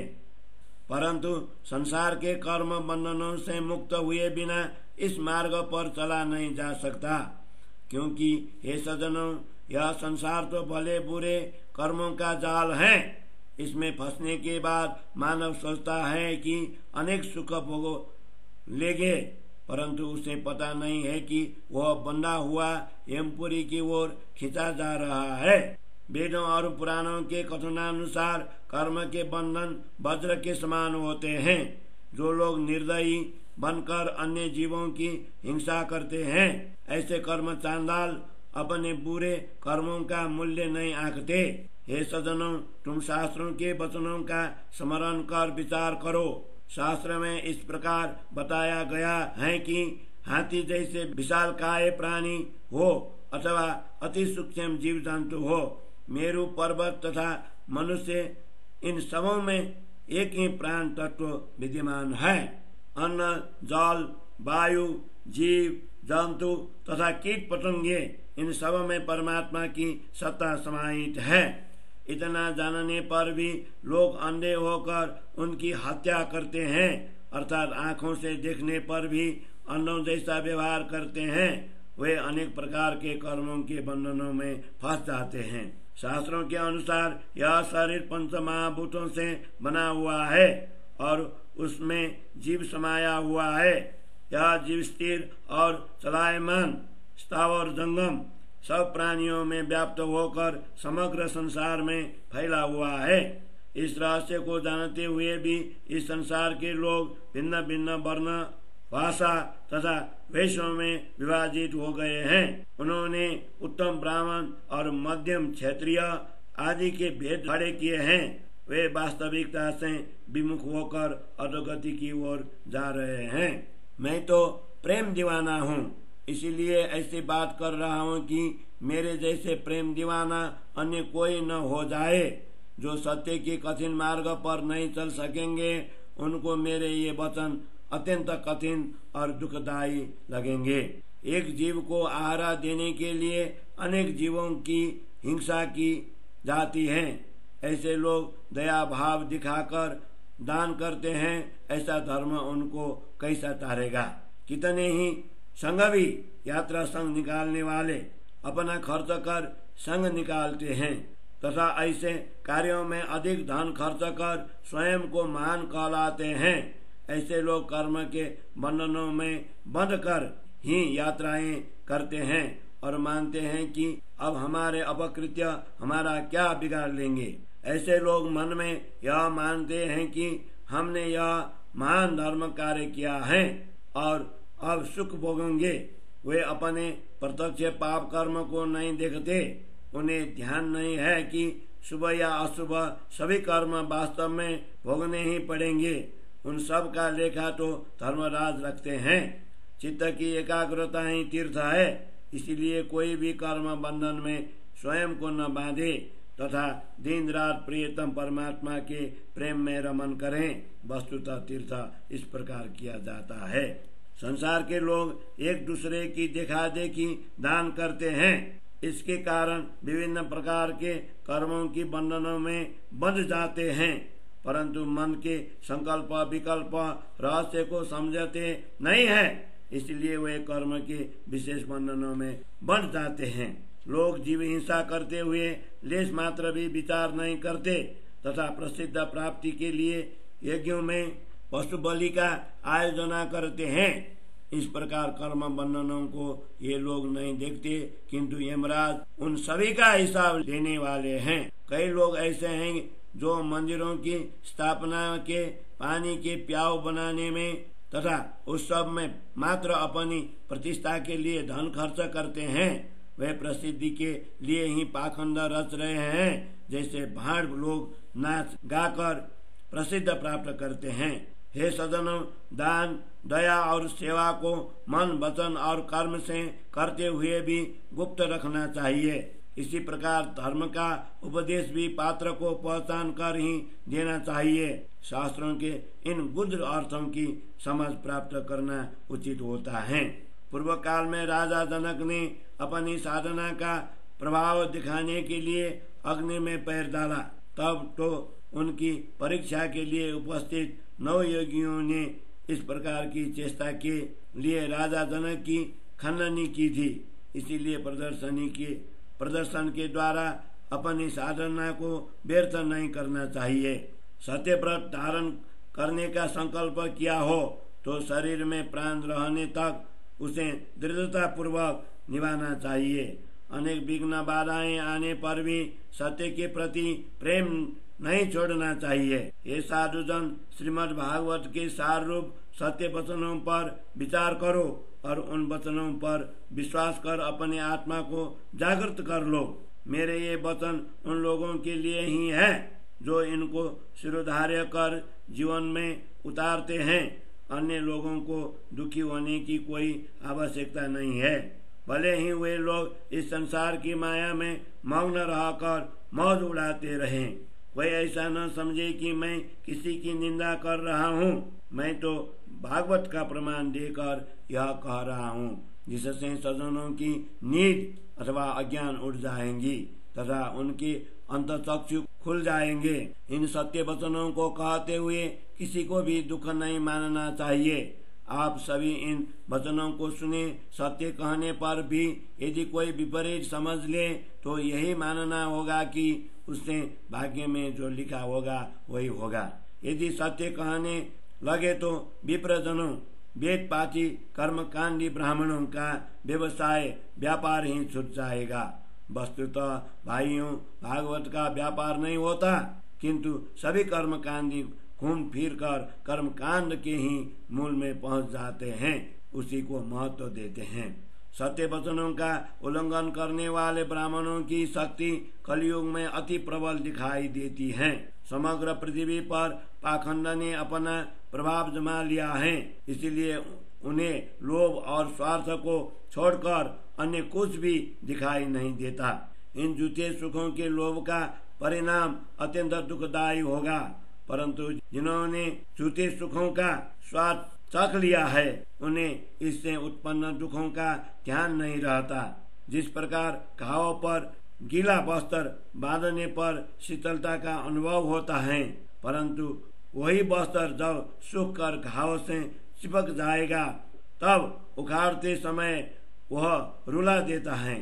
परंतु संसार के कर्म बंधनों से मुक्त हुए बिना इस मार्ग पर चला नहीं जा सकता। क्योंकि हे सज्जनों, यह संसार तो भले बुरे कर्मों का जाल है। इसमें फंसने के बाद मानव सोचता है कि अनेक सुख भोग लेंगे, परंतु उसे पता नहीं है कि वह बंधा हुआ यमपुरी की ओर खींचा जा रहा है। वेदों और पुराणों के कथनानुसार कर्म के बंधन वज्र के समान होते हैं। जो लोग निर्दयी बनकर अन्य जीवों की हिंसा करते हैं, ऐसे कर्म चांडाल अपने बुरे कर्मों का मूल्य नहीं आंकते। हे सज्जनों, तुम शास्त्रों के वचनों का स्मरण कर विचार करो। शास्त्र में इस प्रकार बताया गया है कि हाथी जैसे विशालकाय प्राणी हो अथवा अति सूक्ष्म जीव जंतु हो, मेरु पर्वत तथा मनुष्य, इन सबों में एक ही प्राण तत्व विद्यमान है। अन्न, जल, वायु, जीव जंतु तथा कीट पतंगे, इन सब में परमात्मा की सत्ता समाहित है। इतना जानने पर भी लोग अंधे होकर उनकी हत्या करते हैं, अर्थात आंखों से देखने पर भी अंधों जैसा व्यवहार करते हैं। वे अनेक प्रकार के कर्मों के बंधनों में फंस जाते हैं। शास्त्रों के अनुसार यह शरीर पंच महाभूतों से बना हुआ है और उसमें जीव समाया हुआ है। यह जीव स्थिर और चलायमान, स्थावर जंगम सब प्राणियों में व्याप्त होकर समग्र संसार में फैला हुआ है। इस रहस्य को जानते हुए भी इस संसार के लोग भिन्न भिन्न वर्ण, भाषा तथा वेशों में विभाजित हो गए हैं। उन्होंने उत्तम ब्राह्मण और मध्यम क्षत्रिय आदि के भेद खड़े किए हैं। वे वास्तविकता से विमुख होकर अधोगति की ओर जा रहे हैं। मैं तो प्रेम दीवाना हूँ, इसीलिए ऐसी बात कर रहा हूँ कि मेरे जैसे प्रेम दीवाना अन्य कोई न हो जाए। जो सत्य के कठिन मार्ग पर नहीं चल सकेंगे, उनको मेरे ये वचन अत्यंत कठिन और दुखदायी लगेंगे। एक जीव को आहार देने के लिए अनेक जीवों की हिंसा की जाती है। ऐसे लोग दया भाव दिखाकर दान करते हैं, ऐसा धर्म उनको कैसा तारेगा। कितने ही संघवी यात्रा संघ निकालने वाले अपना खर्च कर संघ निकालते हैं तथा ऐसे कार्यों में अधिक धन खर्च कर स्वयं को महान कहलाते हैं। ऐसे लोग कर्म के बंधनों में बंध कर ही यात्राएं करते हैं और मानते हैं कि अब हमारे अपकृत्य हमारा क्या बिगाड़ लेंगे। ऐसे लोग मन में यह मानते हैं कि हमने यह महान धर्म कार्य किया है और अब सुख भोगेंगे। वे अपने प्रत्यक्ष पाप कर्म को नहीं देखते। उन्हें ध्यान नहीं है कि शुभ या अशुभ सभी कर्म वास्तव में भोगने ही पड़ेंगे। उन सब का लेखा तो धर्मराज रखते हैं। चित्त की एकाग्रता ही तीर्थ है, इसलिए कोई भी कर्म बंधन में स्वयं को न बांधे तथा दिन रात प्रियतम परमात्मा के प्रेम में रमन करें। वस्तुतः तीर्थ इस प्रकार किया जाता है। संसार के लोग एक दूसरे की देखा देखी दान करते हैं। इसके कारण विभिन्न प्रकार के कर्मों की बंधनों में बंध जाते हैं, परंतु मन के संकल्प विकल्प रहस्य को समझते नहीं है, इसलिए वे कर्म के विशेष बंधनों में बंध जाते हैं। लोग जीव हिंसा करते हुए लेश मात्र भी विचार नहीं करते तथा प्रसिद्ध प्राप्ति के लिए यज्ञों में पशु बलि का आयोजना करते हैं। इस प्रकार कर्म बंधनों को ये लोग नहीं देखते, किंतु यमराज उन सभी का हिसाब लेने वाले हैं। कई लोग ऐसे हैं जो मंदिरों की स्थापना के पानी के प्याऊ बनाने में तथा उस सब में मात्र अपनी प्रतिष्ठा के लिए धन खर्च करते हैं। वे प्रसिद्धि के लिए ही पाखंड रच रहे हैं। जैसे भाड़ लोग नाच गाकर प्रसिद्ध प्राप्त करते हैं। हे सज्जनों, दान दया और सेवा को मन वचन और कर्म से करते हुए भी गुप्त रखना चाहिए। इसी प्रकार धर्म का उपदेश भी पात्र को पहचान कर ही देना चाहिए। शास्त्रों के इन गुप्त अर्थों की समझ प्राप्त करना उचित होता है। पूर्व काल में राजा जनक ने अपनी साधना का प्रभाव दिखाने के लिए अग्नि में पैर डाला। तब तो उनकी परीक्षा के लिए उपस्थित 9 योगियों ने इस प्रकार की चेष्टा के लिए राजा जनक की खंडनी की थी। इसीलिए प्रदर्शन के द्वारा अपनी साधना को व्यर्थ नहीं करना चाहिए। सत्य व्रत धारण करने का संकल्प किया हो तो शरीर में प्राण रहने तक उसे दृढ़ता पूर्वक निभाना चाहिए। अनेक विघ्न बाधाएं आने पर भी सत्य के प्रति प्रेम नहीं छोड़ना चाहिए। ये साधुजन, श्रीमद् भागवत के सार रूप सत्य वचनों पर विचार करो और उन वचनों पर विश्वास कर अपने आत्मा को जागृत कर लो। मेरे ये वचन उन लोगों के लिए ही है जो इनको शिरोधार्य कर जीवन में उतारते हैं। अन्य लोगों को दुखी होने की कोई आवश्यकता नहीं है। भले ही वे लोग इस संसार की माया में मग्न रहकर मौज उड़ाते रहें। कोई ऐसा न समझे कि मैं किसी की निंदा कर रहा हूँ। मैं तो भागवत का प्रमाण देकर यह कह रहा हूँ, जिससे सज्जनों की नींद अथवा अज्ञान उड़ जाएंगी तथा उनके अंतःचक्षु खुल जाएंगे। इन सत्य वचनों को कहते हुए किसी को भी दुख नहीं मानना चाहिए। आप सभी इन वचनों को सुने। सत्य कहने पर भी यदि कोई विपरीत समझ ले तो यही मानना होगा कि उसने भाग्य में जो लिखा होगा वही होगा। यदि सत्य कहने लगे तो विप्रजनों, वेद पाठी, कर्मकांडी ब्राह्मणों का व्यवसाय व्यापार ही छूट जाएगा। वस्तुतः भाइयों, भागवत का व्यापार नहीं होता, किंतु सभी कर्मकांडी घूम फिर कर कर्मकांड के ही मूल में पहुंच जाते हैं, उसी को महत्व देते हैं। सत्य वचनों का उल्लंघन करने वाले ब्राह्मणों की शक्ति कलयुग में अति प्रबल दिखाई देती है। समग्र पृथ्वी पर पाखंड ने अपना प्रभाव जमा लिया है, इसलिए उन्हें लोभ और स्वार्थ को छोड़कर अन्य कुछ भी दिखाई नहीं देता। इन झूठे सुखों के लोभ का परिणाम अत्यंत दुखदायी होगा, परंतु जिन्होंने झूठे सुखों का स्वाद चख लिया है उन्हें इससे उत्पन्न दुखों का ध्यान नहीं रहता। जिस प्रकार घाव पर गीला वस्त्र बांधने पर शीतलता का अनुभव होता है, परंतु वही वस्त्र जब सूख कर घाव से चिपक जाएगा तब उखाड़ते समय वह रुला देता है।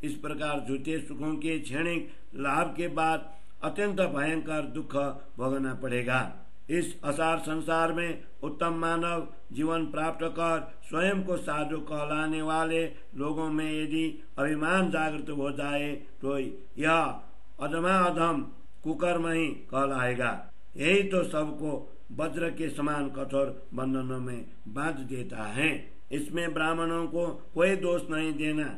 इस प्रकार झूठे सुखों के क्षणिक लाभ के बाद अत्यंत भयंकर दुख भोगना पड़ेगा। इस असार संसार में उत्तम मानव जीवन प्राप्त कर स्वयं को साधु कहलाने वाले लोगों में यदि अभिमान जागृत हो जाए तो यह अधमाअधम कुकर्म ही कहलाएगा। यही तो सबको वज्र के समान कठोर बंधनों में बांध देता है। इसमें ब्राह्मणों को कोई दोष नहीं देना,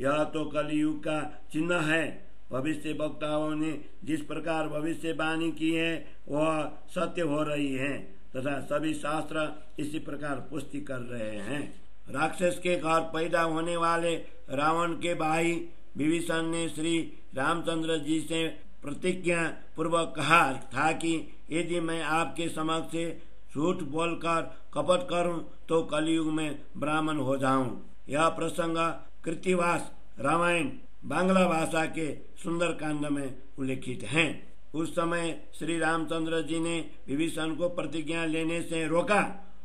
यह तो कलयुग का चिन्ह है। भविष्य वक्ताओं ने जिस प्रकार भविष्यवाणी की है वह सत्य हो रही है तथा सभी शास्त्र इसी प्रकार पुष्टि कर रहे हैं। राक्षस के घर पैदा होने वाले रावण के भाई विभीषण ने श्री रामचंद्र जी से प्रतिज्ञा पूर्वक कहा था कि यदि मैं आपके समक्ष झूठ बोलकर कपट करूं तो कलयुग में ब्राह्मण हो जाऊं। यह प्रसंग कृत्तिवास रामायण बांग्ला भाषा के सुंदर कांड में उल्लेखित है। उस समय श्री रामचंद्र जी ने विभीषण को प्रतिज्ञा लेने से रोका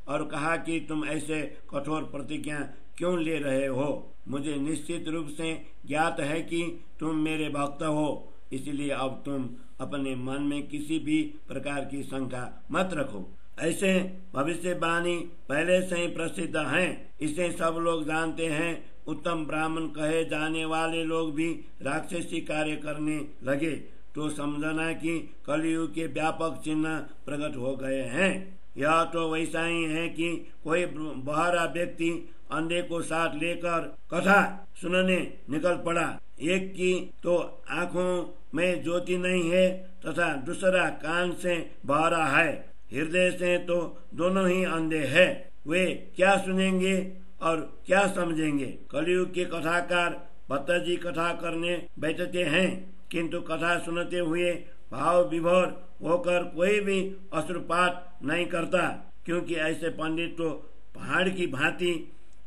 और कहा कि तुम ऐसे कठोर प्रतिज्ञा क्यों ले रहे हो? मुझे निश्चित रूप से ज्ञात है कि तुम मेरे भक्त हो, इसलिए अब तुम अपने मन में किसी भी प्रकार की शंका मत रखो। ऐसे भविष्यवाणी पहले से ही प्रसिद्ध हैं, इसे सब लोग जानते हैं। उत्तम ब्राह्मण कहे जाने वाले लोग भी राक्षसी कार्य करने लगे तो समझना कि कलयुग के व्यापक चिन्ह प्रकट हो गए हैं। यह तो वैसा ही है कि कोई बहरा व्यक्ति अंधे को साथ लेकर कथा सुनने निकल पड़ा। एक की तो आंखों में ज्योति नहीं है तथा दूसरा कान से बहरा है, हृदय से तो दोनों ही अंधे हैं। वे क्या सुनेंगे और क्या समझेंगे? कलयुग के कथाकार भट्ट जी कथा करने बैठते हैं, किंतु कथा सुनते हुए भाव विभोर होकर कोई भी अश्रुपात नहीं करता, क्योंकि ऐसे पंडित तो पहाड़ की भांति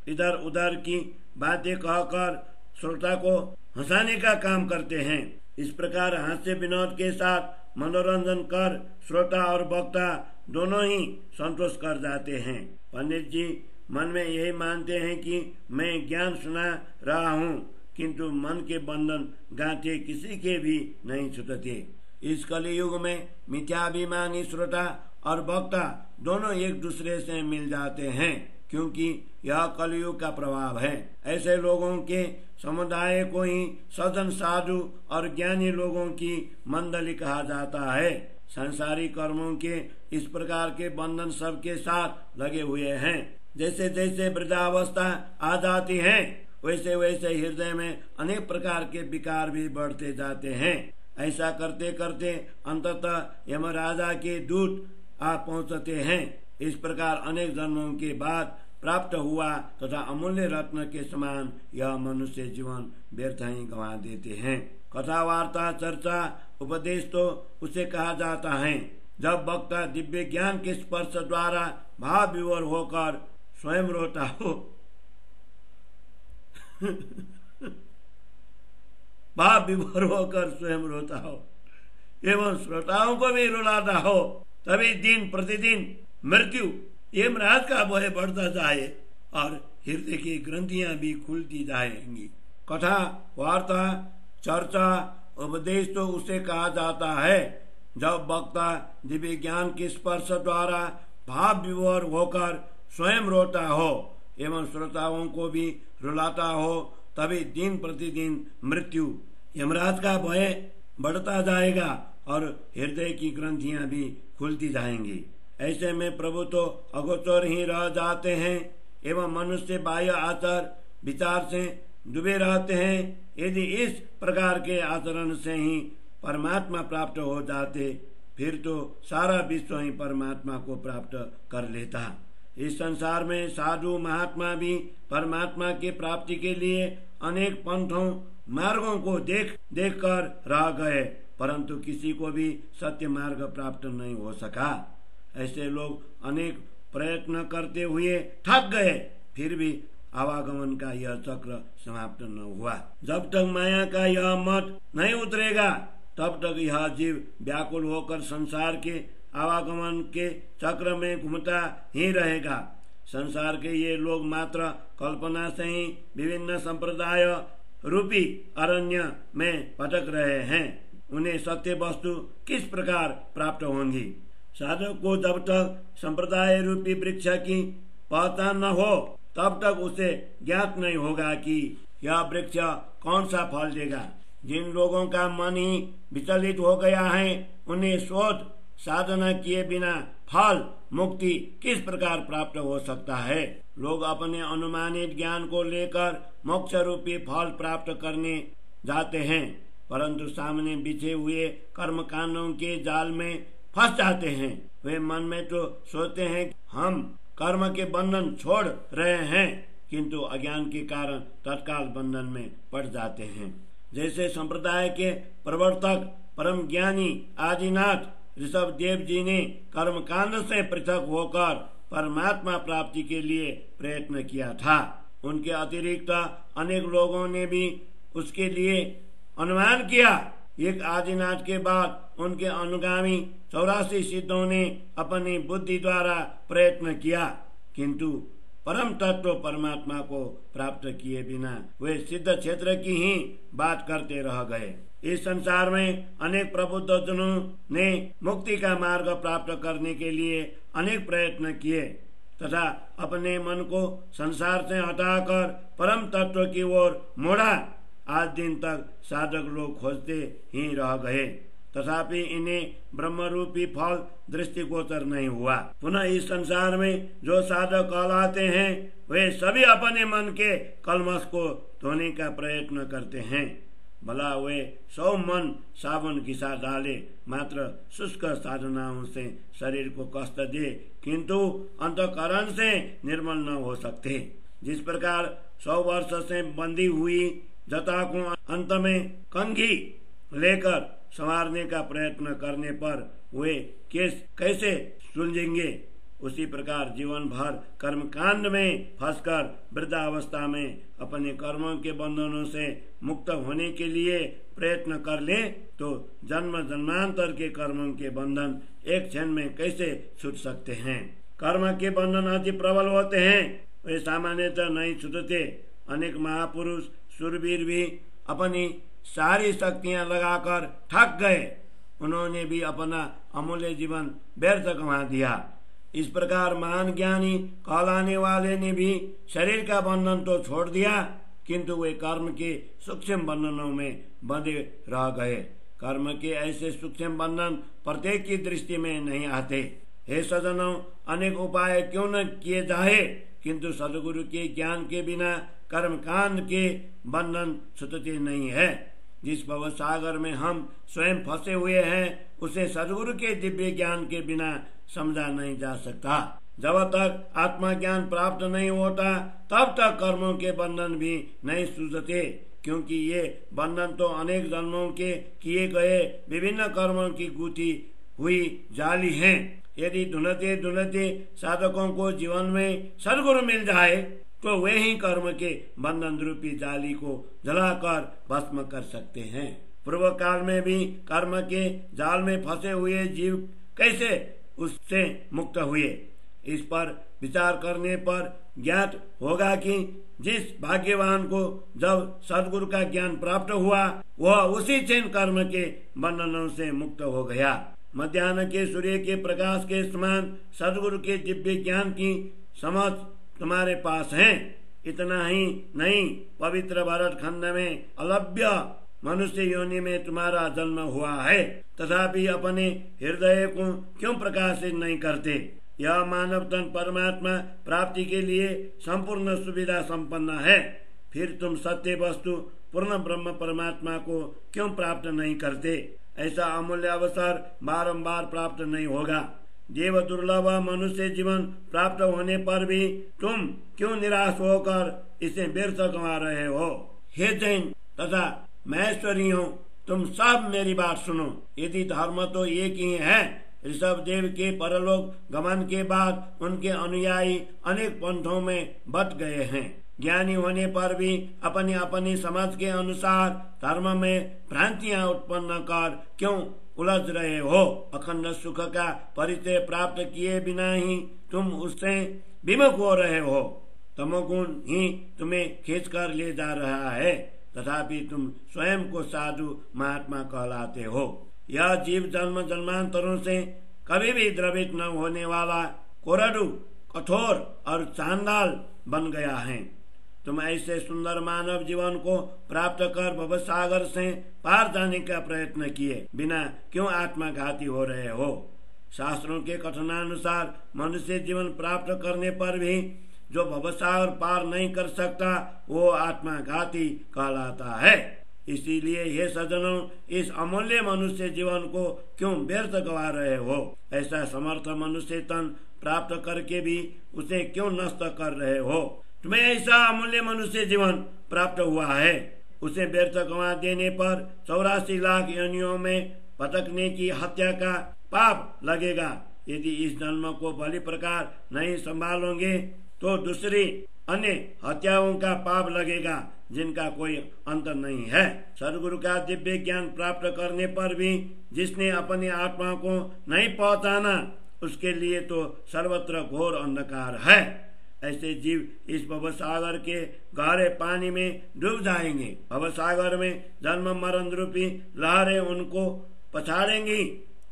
इधर उधर की बातें कहकर श्रोता को हंसाने का काम करते हैं। इस प्रकार हास्य विनोद के साथ मनोरंजन कर श्रोता और वक्ता दोनों ही संतोष कर जाते हैं। पंडित जी मन में यही मानते हैं कि मैं ज्ञान सुना रहा हूँ, किंतु मन के बंधन गांठे किसी के भी नहीं छूटते। इस कलियुग में मिथ्याभिमानी श्रोता और वक्ता दोनों एक दूसरे से मिल जाते हैं, क्योंकि यह कलियुग का प्रभाव है। ऐसे लोगों के समुदाय को ही सज्जन साधु और ज्ञानी लोगों की मंडली कहा जाता है। संसारी कर्मों के इस प्रकार के बंधन सबके साथ लगे हुए हैं। जैसे जैसे वृद्धावस्था आ जाती है, वैसे वैसे हृदय में अनेक प्रकार के विकार भी बढ़ते जाते हैं। ऐसा करते करते अंततः यमराजा के दूत आ पहुंचते हैं। इस प्रकार अनेक जन्मों के बाद प्राप्त हुआ तथा अमूल्य रत्न के समान यह मनुष्य जीवन व्यर्थ ही गंवा देते हैं। कथा वार्ता चर्चा उपदेश तो उसे कहा जाता है जब वक्ता दिव्य ज्ञान के स्पर्श द्वारा भाव विवश होकर स्वयं रोता हो भाव विवश होकर स्वयं रोता हो एवं श्रोताओं को भी रुलाता हो। तभी दिन प्रतिदिन मृत्यु यमराज का भय बढ़ता जाए और हृदय की ग्रंथियां भी खुलती जाएंगी। कथा वार्ता चर्चा उपदेश तो उसे कहा जाता है जब वक्ता दिव्य ज्ञान के स्पर्श द्वारा भाव विवश होकर स्वयं रोता हो एवं श्रोताओं को भी रुलाता हो। तभी दिन प्रतिदिन मृत्यु यमराज का भय बढ़ता जाएगा और हृदय की ग्रंथियां भी खुलती जाएंगी। ऐसे में प्रभु तो अगोचर ही रह जाते हैं एवं मनुष्य बाह्य आचार विचार से डूबे रहते हैं। यदि इस प्रकार के आचरण से ही परमात्मा प्राप्त हो जाते, फिर तो सारा विश्व ही परमात्मा को प्राप्त कर लेता। इस संसार में साधु महात्मा भी परमात्मा के प्राप्ति के लिए अनेक पंथों मार्गों को देख कर रह गए, परंतु किसी को भी सत्य मार्ग प्राप्त नहीं हो सका। ऐसे लोग अनेक प्रयत्न करते हुए थक गए, फिर भी आवागमन का यह चक्र समाप्त न हुआ। जब तक माया का यह मत नहीं उतरेगा, तब तक यह जीव व्याकुल होकर संसार के आवागमन के चक्र में घूमता ही रहेगा। संसार के ये लोग मात्र कल्पना से ही विभिन्न संप्रदाय रूपी अरण्य में भटक रहे हैं। उन्हें सत्य वस्तु किस प्रकार प्राप्त होंगी? साधक को जब तक संप्रदाय रूपी वृक्ष की पहचान न हो, तब तक उसे ज्ञात नहीं होगा कि यह वृक्ष कौन सा फल देगा। जिन लोगों का मन ही विचलित हो गया है, उन्हें शोध साधना किए बिना फल मुक्ति किस प्रकार प्राप्त हो सकता है? लोग अपने अनुमानित ज्ञान को लेकर मोक्ष रूपी फल प्राप्त करने जाते हैं, परंतु सामने बिछे हुए कर्म कांडों के जाल में फंस जाते हैं। वे मन में तो सोचते हैं हम कर्म के बंधन छोड़ रहे हैं, किंतु अज्ञान के कारण तत्काल बंधन में पड़ जाते हैं। जैसे संप्रदाय के प्रवर्तक परम ज्ञानी आदिनाथ ऋषभ देव जी ने कर्म कांड से पृथक होकर परमात्मा प्राप्ति के लिए प्रयत्न किया था। उनके अतिरिक्त अनेक लोगों ने भी उसके लिए अनुमान किया। एक आदिनाथ के बाद उनके अनुगामी 84 सिद्धों ने अपनी बुद्धि द्वारा प्रयत्न किया, किंतु परम तत्व परमात्मा को प्राप्त किए बिना वे सिद्ध क्षेत्र की ही बात करते रह गए। इस संसार में अनेक प्रबुद्ध जनों ने मुक्ति का मार्ग प्राप्त करने के लिए अनेक प्रयत्न किए तथा अपने मन को संसार से हटाकर परम तत्व की ओर मोड़ा। आज दिन तक साधक लोग खोजते ही रह गए, तथापि इन्हें ब्रह्म रूपी फल दृष्टिगोचर नहीं हुआ। पुनः इस संसार में जो साधक कहलाते हैं, वे सभी अपने मन के कलमश को धोने का प्रयत्न करते हैं। भला वे 100 मन साबुन घिसा डाले, मात्र शुष्क साधनाओं से शरीर को कष्ट दे, किंतु अंतःकरण से निर्मल न हो सकते। जिस प्रकार 100 वर्ष से बंधी हुई जटा को अंत में कंघी लेकर संवारने का प्रयत्न करने पर वे कैसे सुलझेंगे, उसी प्रकार जीवन भर कर्मकांड में फंसकर वृद्धावस्था में अपने कर्मों के बंधनों से मुक्त होने के लिए प्रयत्न कर ले तो जन्म जन्मांतर के कर्मों के बंधन एक क्षण में कैसे छूट सकते हैं। कर्म के बंधन अति प्रबल होते हैं, वे सामान्यतः नहीं छूटते। अनेक महापुरुष शूरवीर भी अपनी सारी शक्तियां लगाकर थक गए, उन्होंने भी अपना अमूल्य जीवन व्यर्थ गंवा दिया। इस प्रकार महान ज्ञानी कहलाने वाले ने भी शरीर का बंधन तो छोड़ दिया, किंतु वे कर्म के सूक्ष्म बंधनों में बंधे रह गए। कर्म के ऐसे सूक्ष्म बंधन प्रत्येक की दृष्टि में नहीं आते। हे सज्जनों, अनेक उपाय क्यों न किए जाए, किंतु सदगुरु के ज्ञान के बिना कर्म कांड के बंधन छूटते नहीं है। जिस भव सागर में हम स्वयं फंसे हुए हैं, उसे सदगुरु के दिव्य ज्ञान के बिना समझा नहीं जा सकता। जब तक आत्मा ज्ञान प्राप्त नहीं होता, तब तक कर्मों के बंधन भी नहीं सूझते, क्योंकि ये बंधन तो अनेक जन्मों के किए गए विभिन्न कर्मों की गूंथी हुई जाली हैं। यदि ढूंढते ढूंढते साधकों को जीवन में सदगुरु मिल जाए, तो वे ही कर्म के बंधन रूपी जाली को जलाकर भस्म कर सकते हैं। पूर्व काल में भी कर्म के जाल में फंसे हुए जीव कैसे उससे मुक्त हुए, इस पर विचार करने पर ज्ञात होगा कि जिस भाग्यवान को जब सदगुरु का ज्ञान प्राप्त हुआ, वह उसी क्षण कर्म के बंधनों से मुक्त हो गया। मध्याह्न के सूर्य के प्रकाश के समान सदगुरु के दिव्य ज्ञान की समझ तुम्हारे पास है। इतना ही नहीं, पवित्र भारत खंड में अलभ्य मनुष्य योनि में तुम्हारा जन्म हुआ है, तथापि अपने हृदय को क्यों प्रकाशित नहीं करते। यह मानव तन परमात्मा प्राप्ति के लिए संपूर्ण सुविधा संपन्न है, फिर तुम सत्य वस्तु पूर्ण ब्रह्म परमात्मा को क्यों प्राप्त नहीं करते। ऐसा अमूल्य अवसर बारंबार प्राप्त नहीं होगा। देव दुर्लभ मनुष्य जीवन प्राप्त होने पर भी तुम क्यों निराश होकर इसे व्यर्थ गंवा रहे हो। हे जैन तथा महेश्वरियों, तुम सब मेरी बात सुनो। यदि धर्म तो एक ही है, ऋषभ देव के परलोक गमन के बाद उनके अनुयायी अनेक पंथों में बट गए हैं। ज्ञानी होने पर भी अपनी अपनी समझ के अनुसार धर्म में भ्रांतियां उत्पन्न कर क्यों उलझ रहे हो। अखंड सुख का परिचय प्राप्त किए बिना ही तुम उससे विमुख हो रहे हो। तमोगुण ही तुम्हें खींच कर ले जा रहा है, तथापि तुम स्वयं को साधु महात्मा कहलाते हो। यह जीव जन्म जन्मांतरों से कभी भी द्रवित न होने वाला कोरडू, कठोर और चांडाल बन गया है। तुम ऐसे सुंदर मानव जीवन को प्राप्त कर भवसागर से पार जाने का प्रयत्न किए बिना क्यों आत्मघाती हो रहे हो। शास्त्रों के कथनानुसार मनुष्य जीवन प्राप्त करने पर भी जो भवसागर पार नहीं कर सकता, वो आत्मघाती कहलाता है। इसीलिए ये सज्जनों, इस अमूल्य मनुष्य जीवन को क्यों व्यर्थ गवा रहे हो। ऐसा समर्थ मनुष्य तन प्राप्त करके भी उसे क्यों नष्ट कर रहे हो। तुम्हें ऐसा अमूल्य मनुष्य जीवन प्राप्त हुआ है, उसे व्यर्थ गंवा देने पर 84 लाख योनियों में भटकने की हत्या का पाप लगेगा। यदि इस जन्म को भली प्रकार नहीं संभालोगे, तो दूसरी अन्य हत्याओं का पाप लगेगा, जिनका कोई अंत नहीं है। सदगुरु का दिव्य ज्ञान प्राप्त करने पर भी जिसने अपनी आत्मा को नहीं पहचाना, उसके लिए तो सर्वत्र घोर अंधकार है। ऐसे जीव इस भवसागर के गहरे पानी में डूब जाएंगे। भवसागर में जन्म मरण रूपी लहरें उनको पछाड़ेंगी,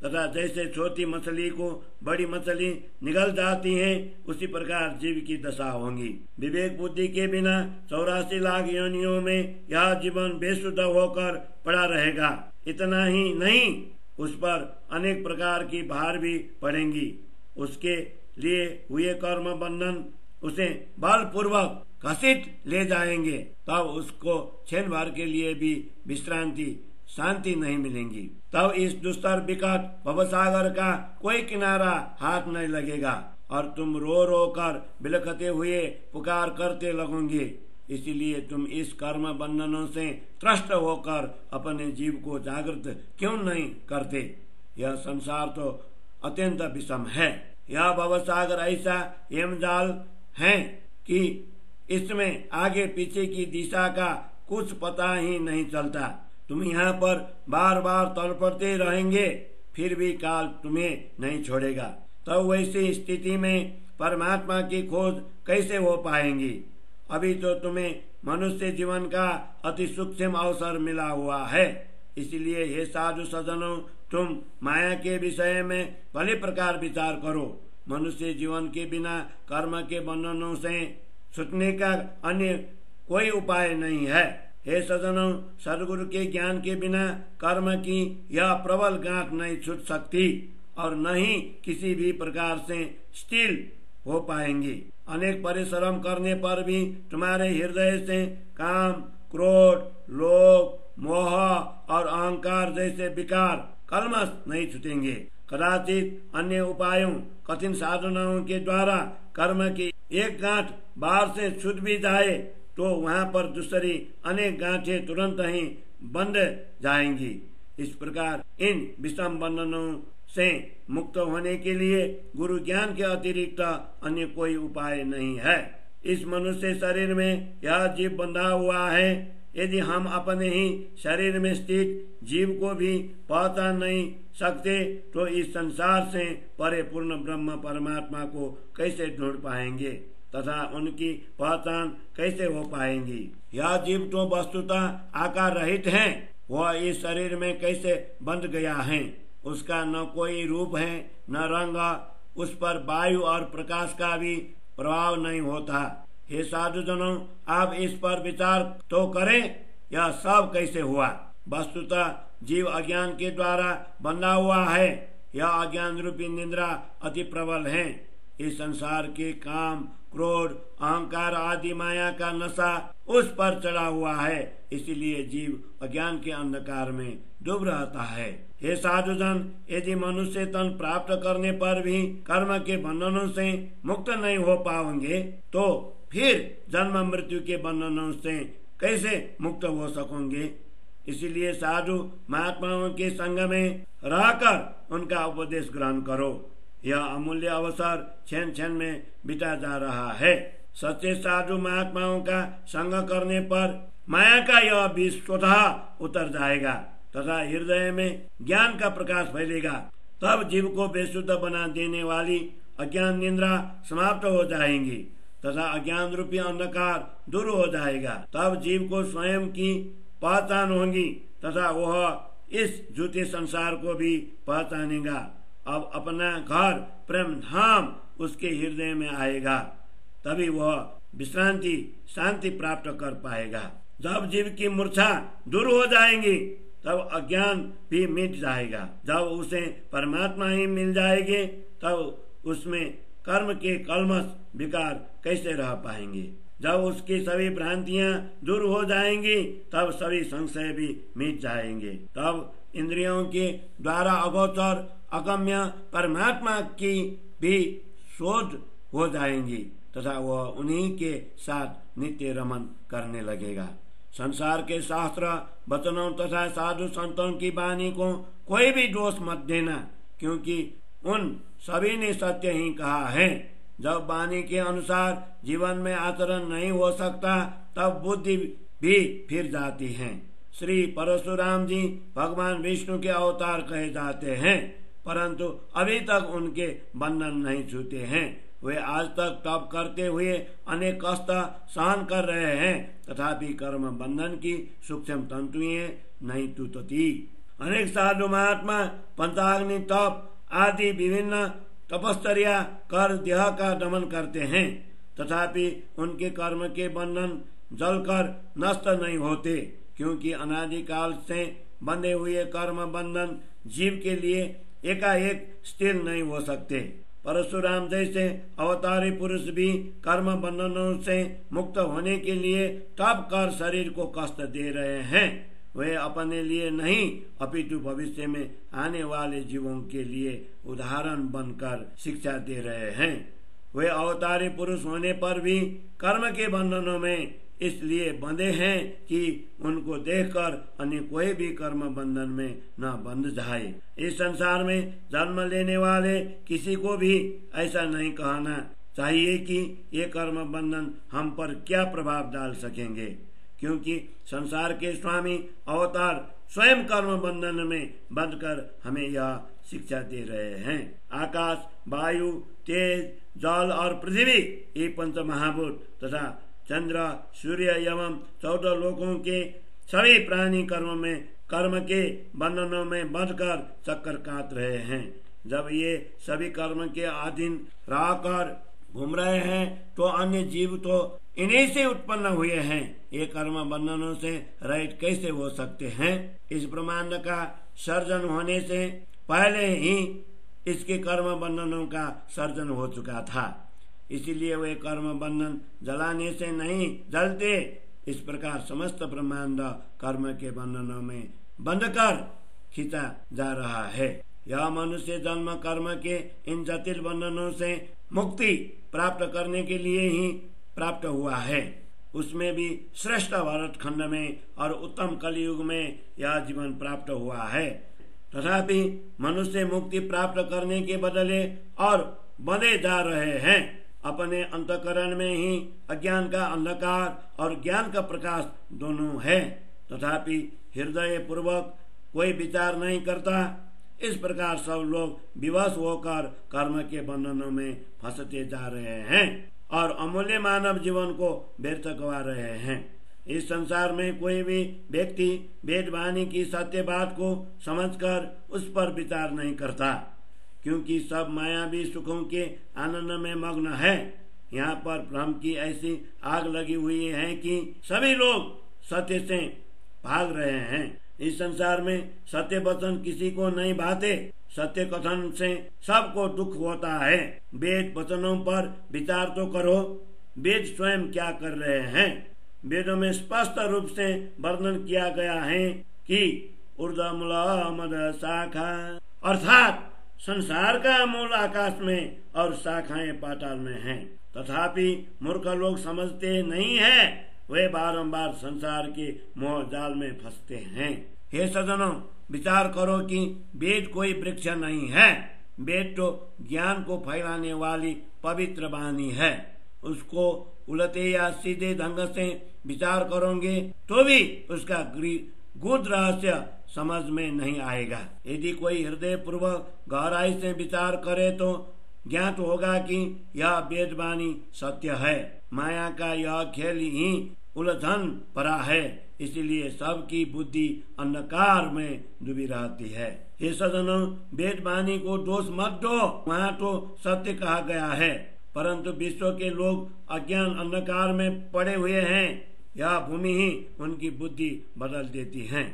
तथा जैसे छोटी मछली को बड़ी मछली निगल जाती है, उसी प्रकार जीव की दशा होगी। विवेक बुद्धि के बिना 84 लाख योनियों में यह जीवन बेसुध होकर पड़ा रहेगा। इतना ही नहीं, उस पर अनेक प्रकार की भार भी पड़ेंगी। उसके लिए हुए कर्म बंधन उसे बलपूर्वक घसीट ले जाएंगे, तब उसको क्षण भर के लिए भी विश्रांति शांति नहीं मिलेंगी। तब इस दुस्तर विकट भवसागर का कोई किनारा हाथ नहीं लगेगा और तुम रो रो कर बिलखते हुए पुकार करते लगोगे। इसीलिए तुम इस कर्म बंधनों से त्रस्त होकर अपने जीव को जागृत क्यों नहीं करते। यह संसार तो अत्यंत विषम है। यह भवसागर ऐसा यमजाल है कि इसमें आगे पीछे की दिशा का कुछ पता ही नहीं चलता। तुम यहाँ पर बार बार तड़पते रहेंगे, फिर भी काल तुम्हें नहीं छोड़ेगा। तब वैसी स्थिति में परमात्मा की खोज कैसे हो पाएंगी? अभी तो तुम्हें मनुष्य जीवन का अति सूक्ष्म अवसर मिला हुआ है। इसलिए हे साधु सज्जनों, तुम माया के विषय में भली प्रकार विचार करो। मनुष्य जीवन के बिना कर्म के बंधनों से छूटने का अन्य कोई उपाय नहीं है। हे सज्जनों, सदगुरु के ज्ञान के बिना कर्म की यह प्रबल गांठ नहीं छूट सकती और न ही किसी भी प्रकार से स्थिर हो पाएंगी। अनेक परिश्रम करने पर भी तुम्हारे हृदय से काम, क्रोध, लोभ, मोह और अहंकार जैसे विकार कलमश नहीं छूटेंगे। कदाचित अन्य उपायों, कठिन साधनाओं के द्वारा कर्म की एक गांठ बाहर से छूट भी जाए तो वहां पर दूसरी अनेक गांठें तुरंत ही बंध जाएंगी। इस प्रकार इन विषम बंधनों से मुक्त होने के लिए गुरु ज्ञान के अतिरिक्त अन्य कोई उपाय नहीं है। इस मनुष्य शरीर में यह जीव बंधा हुआ है। यदि हम अपने ही शरीर में स्थित जीव को भी पहचान नहीं सकते तो इस संसार से परे पूर्ण ब्रह्म परमात्मा को कैसे ढूंढ पाएंगे तथा उनकी पहचान कैसे हो पाएंगी? यह जीव तो वस्तुतः आकार रहित है, वह इस शरीर में कैसे बंध गया है। उसका न कोई रूप है न रंग, उस पर वायु और प्रकाश का भी प्रभाव नहीं होता। हे साधुजनों, आप इस पर विचार तो करें, यह सब कैसे हुआ? वस्तुतः जीव अज्ञान के द्वारा बंधा हुआ है। यह अज्ञान रूपी निद्रा अति प्रबल है। इस संसार के काम, क्रोध, अहंकार आदि माया का नशा उस पर चढ़ा हुआ है। इसीलिए जीव अज्ञान के अंधकार में डूब रहता है। हे साधुजन, यदि मनुष्य तन प्राप्त करने पर भी कर्म के बंधनों से मुक्त नहीं हो पाएंगे तो फिर जन्म मृत्यु के बंधनों से कैसे मुक्त हो सकोगे? इसीलिए साधु महात्माओं के संग में रहकर उनका उपदेश ग्रहण करो। यह अमूल्य अवसर क्षण क्षण में बिता जा रहा है। सच्चे साधु महात्माओं का संग करने पर माया का यह बीज स्वतः उतर जाएगा तथा हृदय में ज्ञान का प्रकाश फैलेगा। तब जीव को बेशुद्ध बना देने वाली अज्ञान निद्रा समाप्त हो जाएंगी तथा अज्ञान रूपी अंधकार दूर हो जाएगा। तब जीव को स्वयं की पहचान होगी तथा वह इस झूठे संसार को भी पहचानेगा। अब अपना घर प्रेम धाम उसके हृदय में आएगा, तभी वह विश्रांति शांति प्राप्त कर पाएगा। जब जीव की मूर्छा दूर हो जाएगी तब अज्ञान भी मिट जाएगा। जब उसे परमात्मा ही मिल जाएगी तब उसमें कर्म के कलमश विकार कैसे रह पाएंगे। जब उसकी सभी भ्रांतियां दूर हो जाएंगी तब सभी संशय भी मिट जाएंगे। तब इंद्रियों के द्वारा अगोचर अगम्य परमात्मा की भी शोध हो जाएंगी तथा वह उन्हीं के साथ नित्य रमन करने लगेगा। संसार के शास्त्र वचनों तथा साधु संतों की वाणी को कोई भी दोष मत देना, क्योंकि उन सभी ने सत्य ही कहा है। जब वाणी के अनुसार जीवन में आचरण नहीं हो सकता तब बुद्धि भी फिर जाती है। श्री परशुराम जी भगवान विष्णु के अवतार कहे जाते हैं, परंतु अभी तक उनके बंधन नहीं छूटे हैं। वे आज तक तप करते हुए अनेक कष्ट सहन कर रहे हैं, तथापि कर्म बंधन की सूक्ष्म तंतुएं नहीं टूटती। अनेक साधु महात्मा पंचाग्नि तप आदि विभिन्न तपस्या कर देह का दमन करते हैं, तथापि उनके कर्म के बंधन जलकर नष्ट नहीं होते, क्योंकि अनादिकाल से बंधे हुए कर्म बंधन जीव के लिए एकाएक स्थिर नहीं हो सकते। परशुराम जैसे अवतारी पुरुष भी कर्म बंधनों से मुक्त होने के लिए तप कर शरीर को कष्ट दे रहे हैं। वे अपने लिए नहीं अपितु भविष्य में आने वाले जीवों के लिए उदाहरण बनकर शिक्षा दे रहे हैं। वे अवतारी पुरुष होने पर भी कर्म के बंधनों में इसलिए बंधे हैं कि उनको देखकर अन्य कोई भी कर्म बंधन में न बंध जाए। इस संसार में जन्म लेने वाले किसी को भी ऐसा नहीं कहना चाहिए कि ये कर्म बंधन हम पर क्या प्रभाव डाल सकेंगे, क्योंकि संसार के स्वामी अवतार स्वयं कर्म बंधन में बंधकर हमें यह शिक्षा दे रहे हैं। आकाश, वायु, तेज, जल और पृथ्वी, ये पंच महाभूत तथा चंद्र, सूर्य एवं 14 लोकों के सभी प्राणी कर्म के बंधनों में बंधकर चक्कर काट रहे हैं। जब ये सभी कर्म के अधीन रहकर घूम रहे हैं तो अन्य जीव तो इन्हीं से उत्पन्न हुए हैं। ये कर्म बंधनों से रहित कैसे हो सकते हैं? इस ब्रह्मांड का सर्जन होने से पहले ही इसके कर्म बंधनों का सर्जन हो चुका था, इसीलिए वे कर्म बंधन जलाने से नहीं जलते। इस प्रकार समस्त ब्रह्मांड कर्म के बंधनों में बंधकर खींचा जा रहा है। यह मनुष्य जन्म कर्म के इन जटिल बंधनों से मुक्ति प्राप्त करने के लिए ही प्राप्त हुआ है। उसमें भी श्रेष्ठ भारत खंड में और उत्तम कलयुग में यह जीवन प्राप्त हुआ है। तथापि मनुष्य मुक्ति प्राप्त करने के बदले और बंधे जा रहे हैं। अपने अंतःकरण में ही अज्ञान का अंधकार और ज्ञान का प्रकाश दोनों है, तथापि हृदय पूर्वक कोई विचार नहीं करता। इस प्रकार सब लोग विवश होकर कर्म के बंधनों में फंसते जा रहे हैं और अमूल्य मानव जीवन को व्यर्थ गवा रहे हैं। इस संसार में कोई भी व्यक्ति वेद वाणी की सत्य बात को समझकर उस पर विचार नहीं करता, क्योंकि सब मायावी सुखों के आनंद में मग्न है। यहाँ पर भ्रम की ऐसी आग लगी हुई है कि सभी लोग सत्य से भाग रहे हैं। इस संसार में सत्य वचन किसी को नहीं भाते। सत्य कथन से सबको दुख होता है। वेद वचनों पर विचार तो करो, वेद स्वयं क्या कर रहे हैं। वेदों में स्पष्ट रूप से वर्णन किया गया है कि ऊर्ध्वमूलः मद शाखा, अर्थात संसार का मूल आकाश में और शाखाएं पाताल में हैं। तथापि मूर्ख लोग समझते नहीं है, वे बारंबार संसार के मोह जाल में फंसते हैं। हे सज्जनों, विचार करो कि वेद कोई वृक्ष नहीं है। वेद तो ज्ञान को फैलाने वाली पवित्र वाणी है। उसको उलटे या सीधे ढंग से विचार करोगे तो भी उसका गूढ़ रहस्य समझ में नहीं आएगा। यदि कोई हृदय पूर्वक गहराई से विचार करे तो ज्ञात होगा कि यह वेद वाणी सत्य है। माया का यह खेल ही उलझन भरा है, इसलिए सबकी बुद्धि अंधकार में डूबी रहती है। हे सज्जनों, वेद वाणी को दोष मत दो, वहाँ तो सत्य कहा गया है, परंतु विश्व के लोग अज्ञान अंधकार में पड़े हुए हैं। यह भूमि ही उनकी बुद्धि बदल देती है।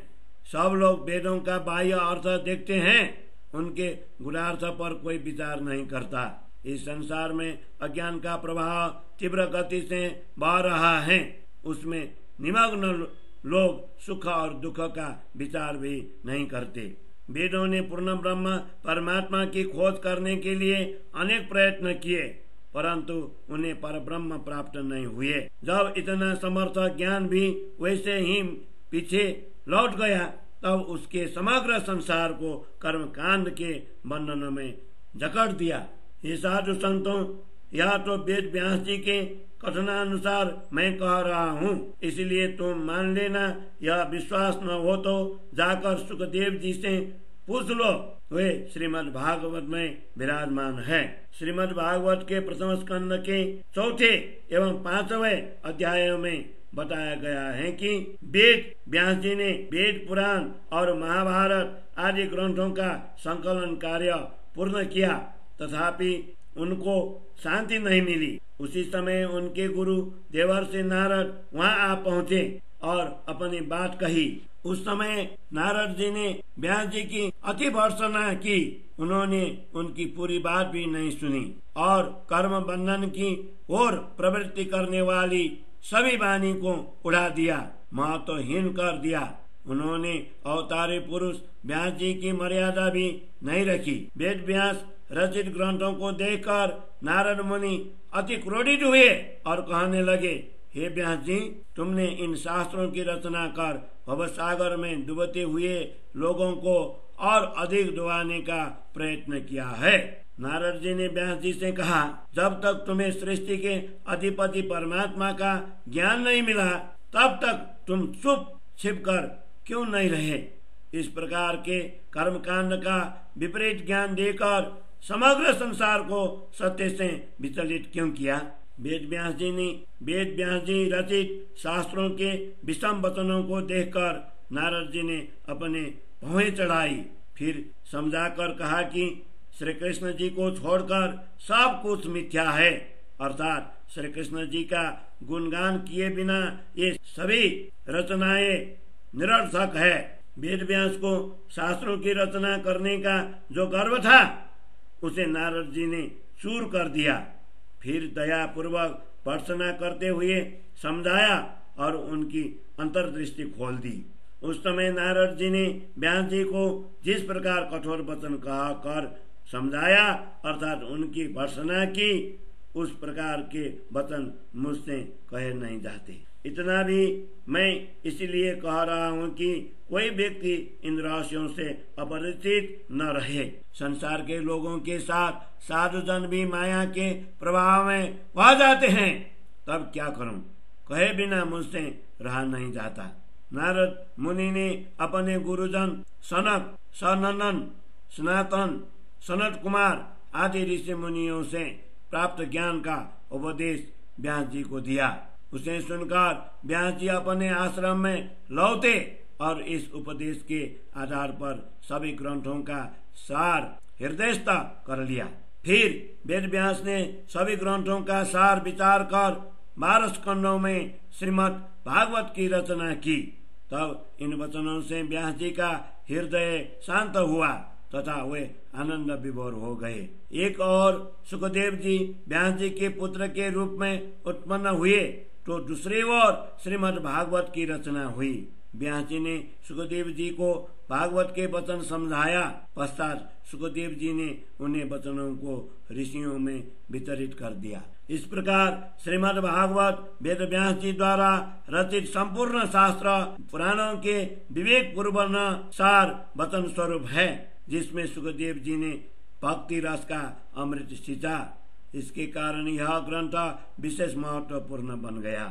सब लोग वेदों का बाह्य अर्थ देखते हैं, उनके गूढ़ार्थ पर कोई विचार नहीं करता। इस संसार में अज्ञान का प्रवाह तीव्र गति से बह रहा है। उसमें निमग्न लोग सुख और दुख का विचार भी नहीं करते। वेदों ने पूर्ण ब्रह्म परमात्मा की खोज करने के लिए अनेक प्रयत्न किए, परंतु उन्हें परब्रह्म प्राप्त नहीं हुए। जब इतना समर्थ ज्ञान भी वैसे ही पीछे लौट गया, तब उसके समग्र संसार को कर्मकांड के बंधनों में जकड़ दिया। ये साधु संतों, यह तो वेद व्यास जी के कथनानुसार मैं कह रहा हूँ, इसलिए तुम मान लेना। यह विश्वास न हो तो जाकर सुखदेव जी से पूछ लो, वे श्रीमद् भागवत में विराजमान है। श्रीमद् भागवत के प्रथम स्कंद के 4 एवं 5वें अध्यायों में बताया गया है कि वेद व्यास जी ने वेद पुराण और महाभारत आदि ग्रंथों का संकलन कार्य पूर्ण किया, तथापि उनको शांति नहीं मिली। उसी समय उनके गुरु देवर्षि नारद वहां आ पहुँचे और अपनी बात कही। उस समय नारद जी ने व्यास जी की अति भर्त्सना की। उन्होंने उनकी पूरी बात भी नहीं सुनी और कर्म बंधन की ओर प्रवृत्ति करने वाली सभी वाणी को उड़ा दिया, महत्वहीन कर दिया। उन्होंने अवतारी पुरुष व्यास जी की मर्यादा भी नहीं रखी। वेद व्यास रचित ग्रंथों को देखकर नारद मुनि अति क्रोधित हुए और कहने लगे, हे व्यास जी, तुमने इन शास्त्रों की रचना कर भवसागर में डूबते हुए लोगों को और अधिक डुबाने का प्रयत्न किया है। नारद जी ने व्यास जी से कहा, जब तक तुम्हें सृष्टि के अधिपति परमात्मा का ज्ञान नहीं मिला, तब तक तुम चुप छिप कर क्यों नहीं रहे। इस प्रकार के कर्मकांड का विपरीत ज्ञान देकर समग्र संसार को सत्य से विचलित क्यों किया? वेद व्यास जी रचित शास्त्रों के विषम वचनों को देखकर नारद जी ने अपने भौहें चढ़ाई। फिर समझाकर कहा कि श्री कृष्ण जी को छोड़कर सब कुछ मिथ्या है, अर्थात श्री कृष्ण जी का गुणगान किए बिना ये सभी रचनाएं निरर्थक है। वेद व्यास को शास्त्रों की रचना करने का जो गर्व था उसे नारद जी ने चूर कर दिया। फिर दया पूर्वक भर्त्सना करते हुए समझाया और उनकी अंतर्दृष्टि खोल दी। उस समय नारद जी ने व्यास जी को जिस प्रकार कठोर वचन कहा कर समझाया, अर्थात उनकी भर्त्सना की, उस प्रकार के वचन मुझसे कहे नहीं जाते। इतना भी मैं इसलिए कह रहा हूँ कि कोई व्यक्ति इन रहस्यों से अपरिचित न रहे। संसार के लोगों के साथ साधुजन भी माया के प्रभाव में आ जाते हैं, तब क्या करूं? कहे बिना मुझसे रहा नहीं जाता। नारद मुनि ने अपने गुरुजन सनक, सनंदन, सनातन, सनत कुमार आदि ऋषि मुनियों से प्राप्त ज्ञान का उपदेश व्यास जी को दिया। उसे सुनकर व्यास जी अपने आश्रम में लौटे और इस उपदेश के आधार पर सभी ग्रंथों का सार हृदयस्थ कर लिया। फिर वेद व्यास ने सभी ग्रंथों का सार विचार कर 12 स्कंदों में श्रीमद् भागवत की रचना की। तब इन वचनों से व्यास जी का हृदय शांत हुआ तथा वे आनंद विभोर हो गए। एक और सुखदेव जी व्यास जी के पुत्र के रूप में उत्पन्न हुए तो दूसरी ओर श्रीमद् भागवत की रचना हुई। व्यास जी ने सुखदेव जी को भागवत के वचन समझाया। पश्चात सुखदेव जी ने उन्हें वचनों को ऋषियों में वितरित कर दिया। इस प्रकार श्रीमद् भागवत वेद व्यास जी द्वारा रचित संपूर्ण शास्त्र पुराणों के विवेक पूर्ण सार वचन स्वरूप है, जिसमें सुखदेव जी ने भक्ति रस का अमृत सींचा। इसके कारण यह ग्रंथ विशेष महत्वपूर्ण बन गया।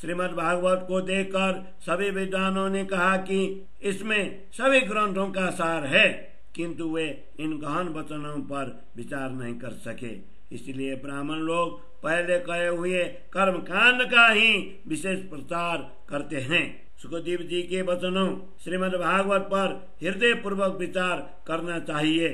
श्रीमद् भागवत को देखकर सभी विद्वानों ने कहा कि इसमें सभी ग्रंथों का सार है, किंतु वे इन गहन वचनों पर विचार नहीं कर सके। इसलिए ब्राह्मण लोग पहले कहे हुए कर्म कांड का ही विशेष प्रचार करते हैं। सुखदेव जी के वचनों श्रीमद् भागवत पर हृदय पूर्वक विचार करना चाहिए।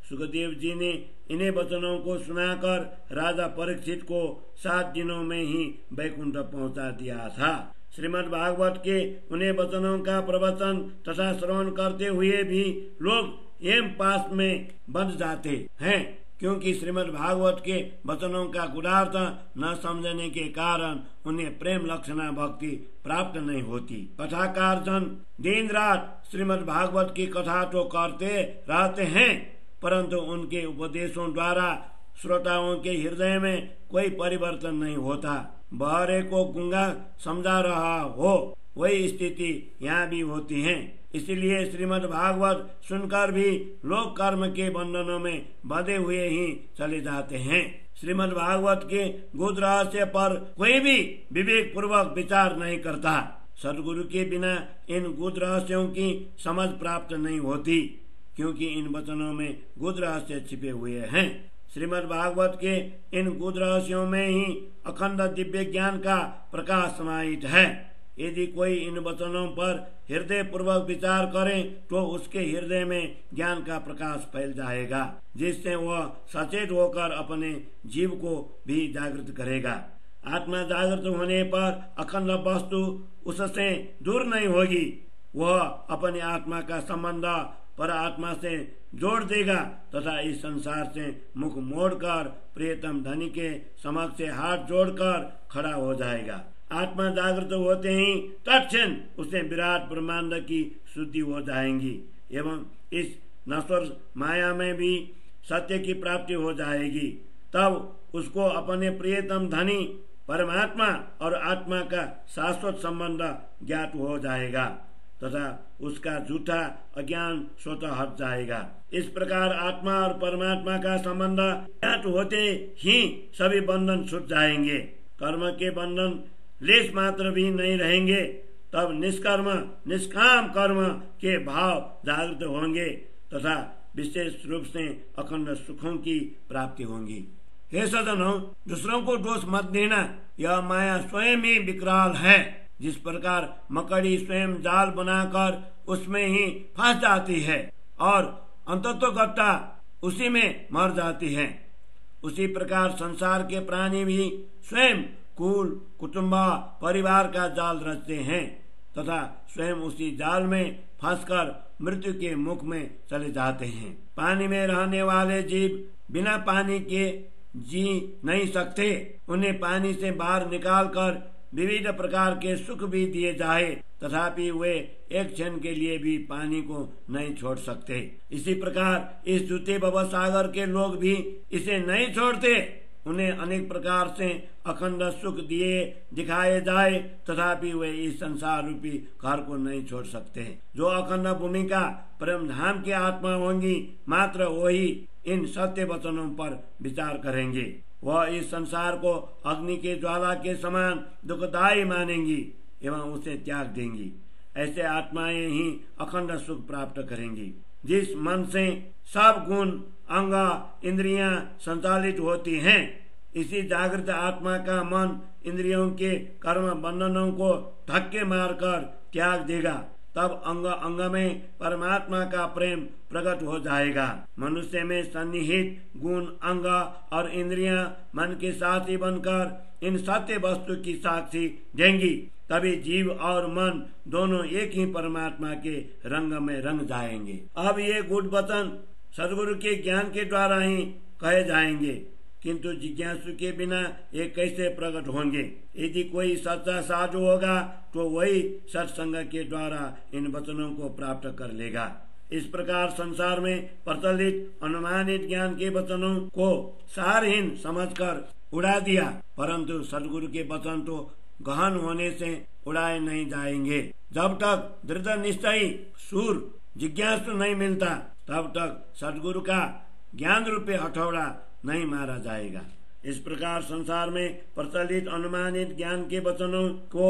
सुखदेव जी ने इन्हें वचनों को सुनाकर राजा परीक्षित को 7 दिनों में ही वैकुंठ पहुंचा दिया था। श्रीमद् भागवत के उन्हें वचनों का प्रवचन तथा श्रवण करते हुए भी लोग एम पास में बंध जाते हैं, क्योंकि श्रीमद् भागवत के वचनों का गुणार्थ न समझने के कारण उन्हें प्रेम लक्षणा भक्ति प्राप्त नहीं होती। कथाकार जन दिन रात श्रीमद् भागवत की कथा तो करते रहते हैं, परंतु उनके उपदेशों द्वारा श्रोताओं के हृदय में कोई परिवर्तन नहीं होता। बहरे को गूंगा समझा रहा हो, वही स्थिति यहाँ भी होती है। इसलिए श्रीमद् भागवत सुनकर भी लोग कर्म के बंधनों में बंधे हुए ही चले जाते हैं। श्रीमद् भागवत के गुप्त रहस्य पर कोई भी विवेक पूर्वक विचार नहीं करता। सदगुरु के बिना इन गुप्त रहस्यों की समझ प्राप्त नहीं होती, क्योंकि इन वचनों में गुप्त रहस्य छिपे हुए हैं। श्रीमद् भागवत के इन गुप्त रहस्यों में ही अखंड दिव्य ज्ञान का प्रकाश समाहित है। यदि कोई इन वचनों पर हृदय पूर्वक विचार करे तो उसके हृदय में ज्ञान का प्रकाश फैल जाएगा, जिससे वह सचेत होकर अपने जीव को भी जागृत करेगा। आत्मा जागृत होने पर अखंड वस्तु उससे दूर नहीं होगी। वह अपने आत्मा का संबंध पर आत्मा से जोड़ देगा तथा इस संसार से मुख मोड़कर प्रियतम धनी के समक्ष से हाथ जोड़कर खड़ा हो जाएगा। आत्मा जागृत होते ही तत्क्षण उसे विराट ब्रह्मांड की शुद्धि हो जाएंगी एवं इस नश्वर माया में भी सत्य की प्राप्ति हो जाएगी। तब उसको अपने प्रियतम धनी परमात्मा और आत्मा का शाश्वत संबंध ज्ञात हो जाएगा तथा उसका झूठा अज्ञान स्वतः हट जाएगा। इस प्रकार आत्मा और परमात्मा का संबंध ज्ञात होते ही सभी बंधन छूट जाएंगे। कर्म के बंधन लेश मात्र भी नहीं रहेंगे। तब निष्कर्म निष्काम कर्म के भाव जागृत होंगे तथा विशेष रूप से अखंड सुखों की प्राप्ति होगी। हे सज्जनों, दूसरों को दोष मत देना, यह माया स्वयं ही विकराल है। जिस प्रकार मकड़ी स्वयं जाल बनाकर उसमें ही फंस जाती है और अंततोगत्वा उसी में मर जाती है, उसी प्रकार संसार के प्राणी भी स्वयं कुल कुटुंब परिवार का जाल रचते हैं तथा स्वयं उसी जाल में फंसकर मृत्यु के मुख में चले जाते हैं। पानी में रहने वाले जीव बिना पानी के जी नहीं सकते। उन्हें पानी से बाहर निकालकर विविध प्रकार के सुख भी दिए जाए तथापि वे एक क्षण के लिए भी पानी को नहीं छोड़ सकते। इसी प्रकार इस झूठे भवसागर के लोग भी इसे नहीं छोड़ते। उन्हें अनेक प्रकार से अखंड सुख दिए दिखाए जाए तथापि वे इस संसार रूपी घर को नहीं छोड़ सकते। जो अखंड भूमि का परम धाम की आत्मा होंगी मात्र वही इन सत्य वचनों पर विचार करेंगे। वह इस संसार को अग्नि के ज्वाला के समान दुखदायी मानेंगी एवं उसे त्याग देंगी। ऐसे आत्माएं ही अखंड सुख प्राप्त करेंगी। जिस मन से सब गुण अंग इंद्रियां संचालित होती हैं, इसी जागृत आत्मा का मन इंद्रियों के कर्म बंधनों को धक्के मारकर त्याग देगा। तब अंग अंग में परमात्मा का प्रेम प्रकट हो जाएगा। मनुष्य में सन्निहित गुण अंग और इंद्रियां मन के साथी बनकर इन सत्य वस्तु की साक्षी देंगी। तभी जीव और मन दोनों एक ही परमात्मा के रंग में रंग जाएंगे। अब ये गुड वचन सदगुरु के ज्ञान के द्वारा ही कहे जाएंगे, किंतु जिज्ञासु के बिना ये कैसे प्रकट होंगे। यदि कोई सच्चा साधु होगा तो वही सत्संग के द्वारा इन वचनों को प्राप्त कर लेगा। इस प्रकार संसार में प्रचलित अनुमानित ज्ञान के वचनों को सारहीन समझकर उड़ा दिया, परंतु सदगुरु के वचन तो गहन होने से उड़ाए नहीं जाएंगे। जब तक दृढ़ निश्चयी सूर जिज्ञासु नहीं मिलता तब तक सदगुरु का ज्ञान रूपी हथौड़ा नहीं मारा जाएगा। इस प्रकार संसार में प्रचलित अनुमानित ज्ञान के वचनों को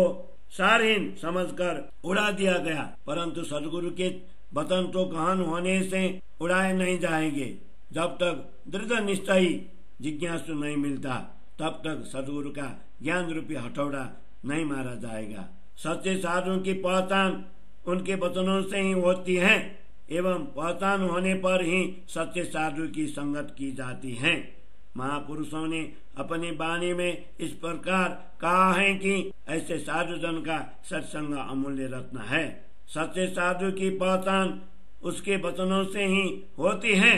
सारहीन समझकर उड़ा दिया गया, परंतु सदगुरु के वचन तो गहन होने से उड़ाए नहीं जाएंगे। जब तक दृढ़ निश्चयी जिज्ञासु नहीं मिलता तब तक सदगुरु का ज्ञान रूपी हथौड़ा नहीं मारा जाएगा। सच्चे साधुओं की पहचान उनके वचनों से ही होती है एवं पहचान होने पर ही सच्चे साधु की संगत की जाती है। महापुरुषों ने अपनी वाणी में इस प्रकार कहा है कि ऐसे साधु जन का सत्संग अमूल्य रत्न है। सच्चे साधु की पहचान उसके वचनों से ही होती है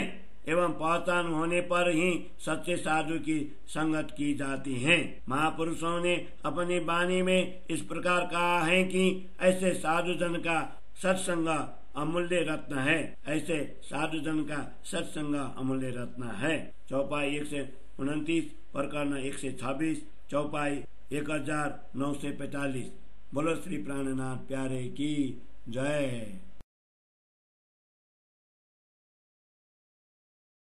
एवं पहचान होने पर ही सच्चे साधु की संगत की जाती है। महापुरुषों ने अपनी वाणी में इस प्रकार कहा है कि ऐसे साधु जन का सत्संग अमूल्य रत्न है। ऐसे साधु जन का सत्संग अमूल्य रत्न है। चौपाई 129 प्रकरण 126 चौपाई 1945। बोलो श्री प्राणनाथ प्यारे की जय।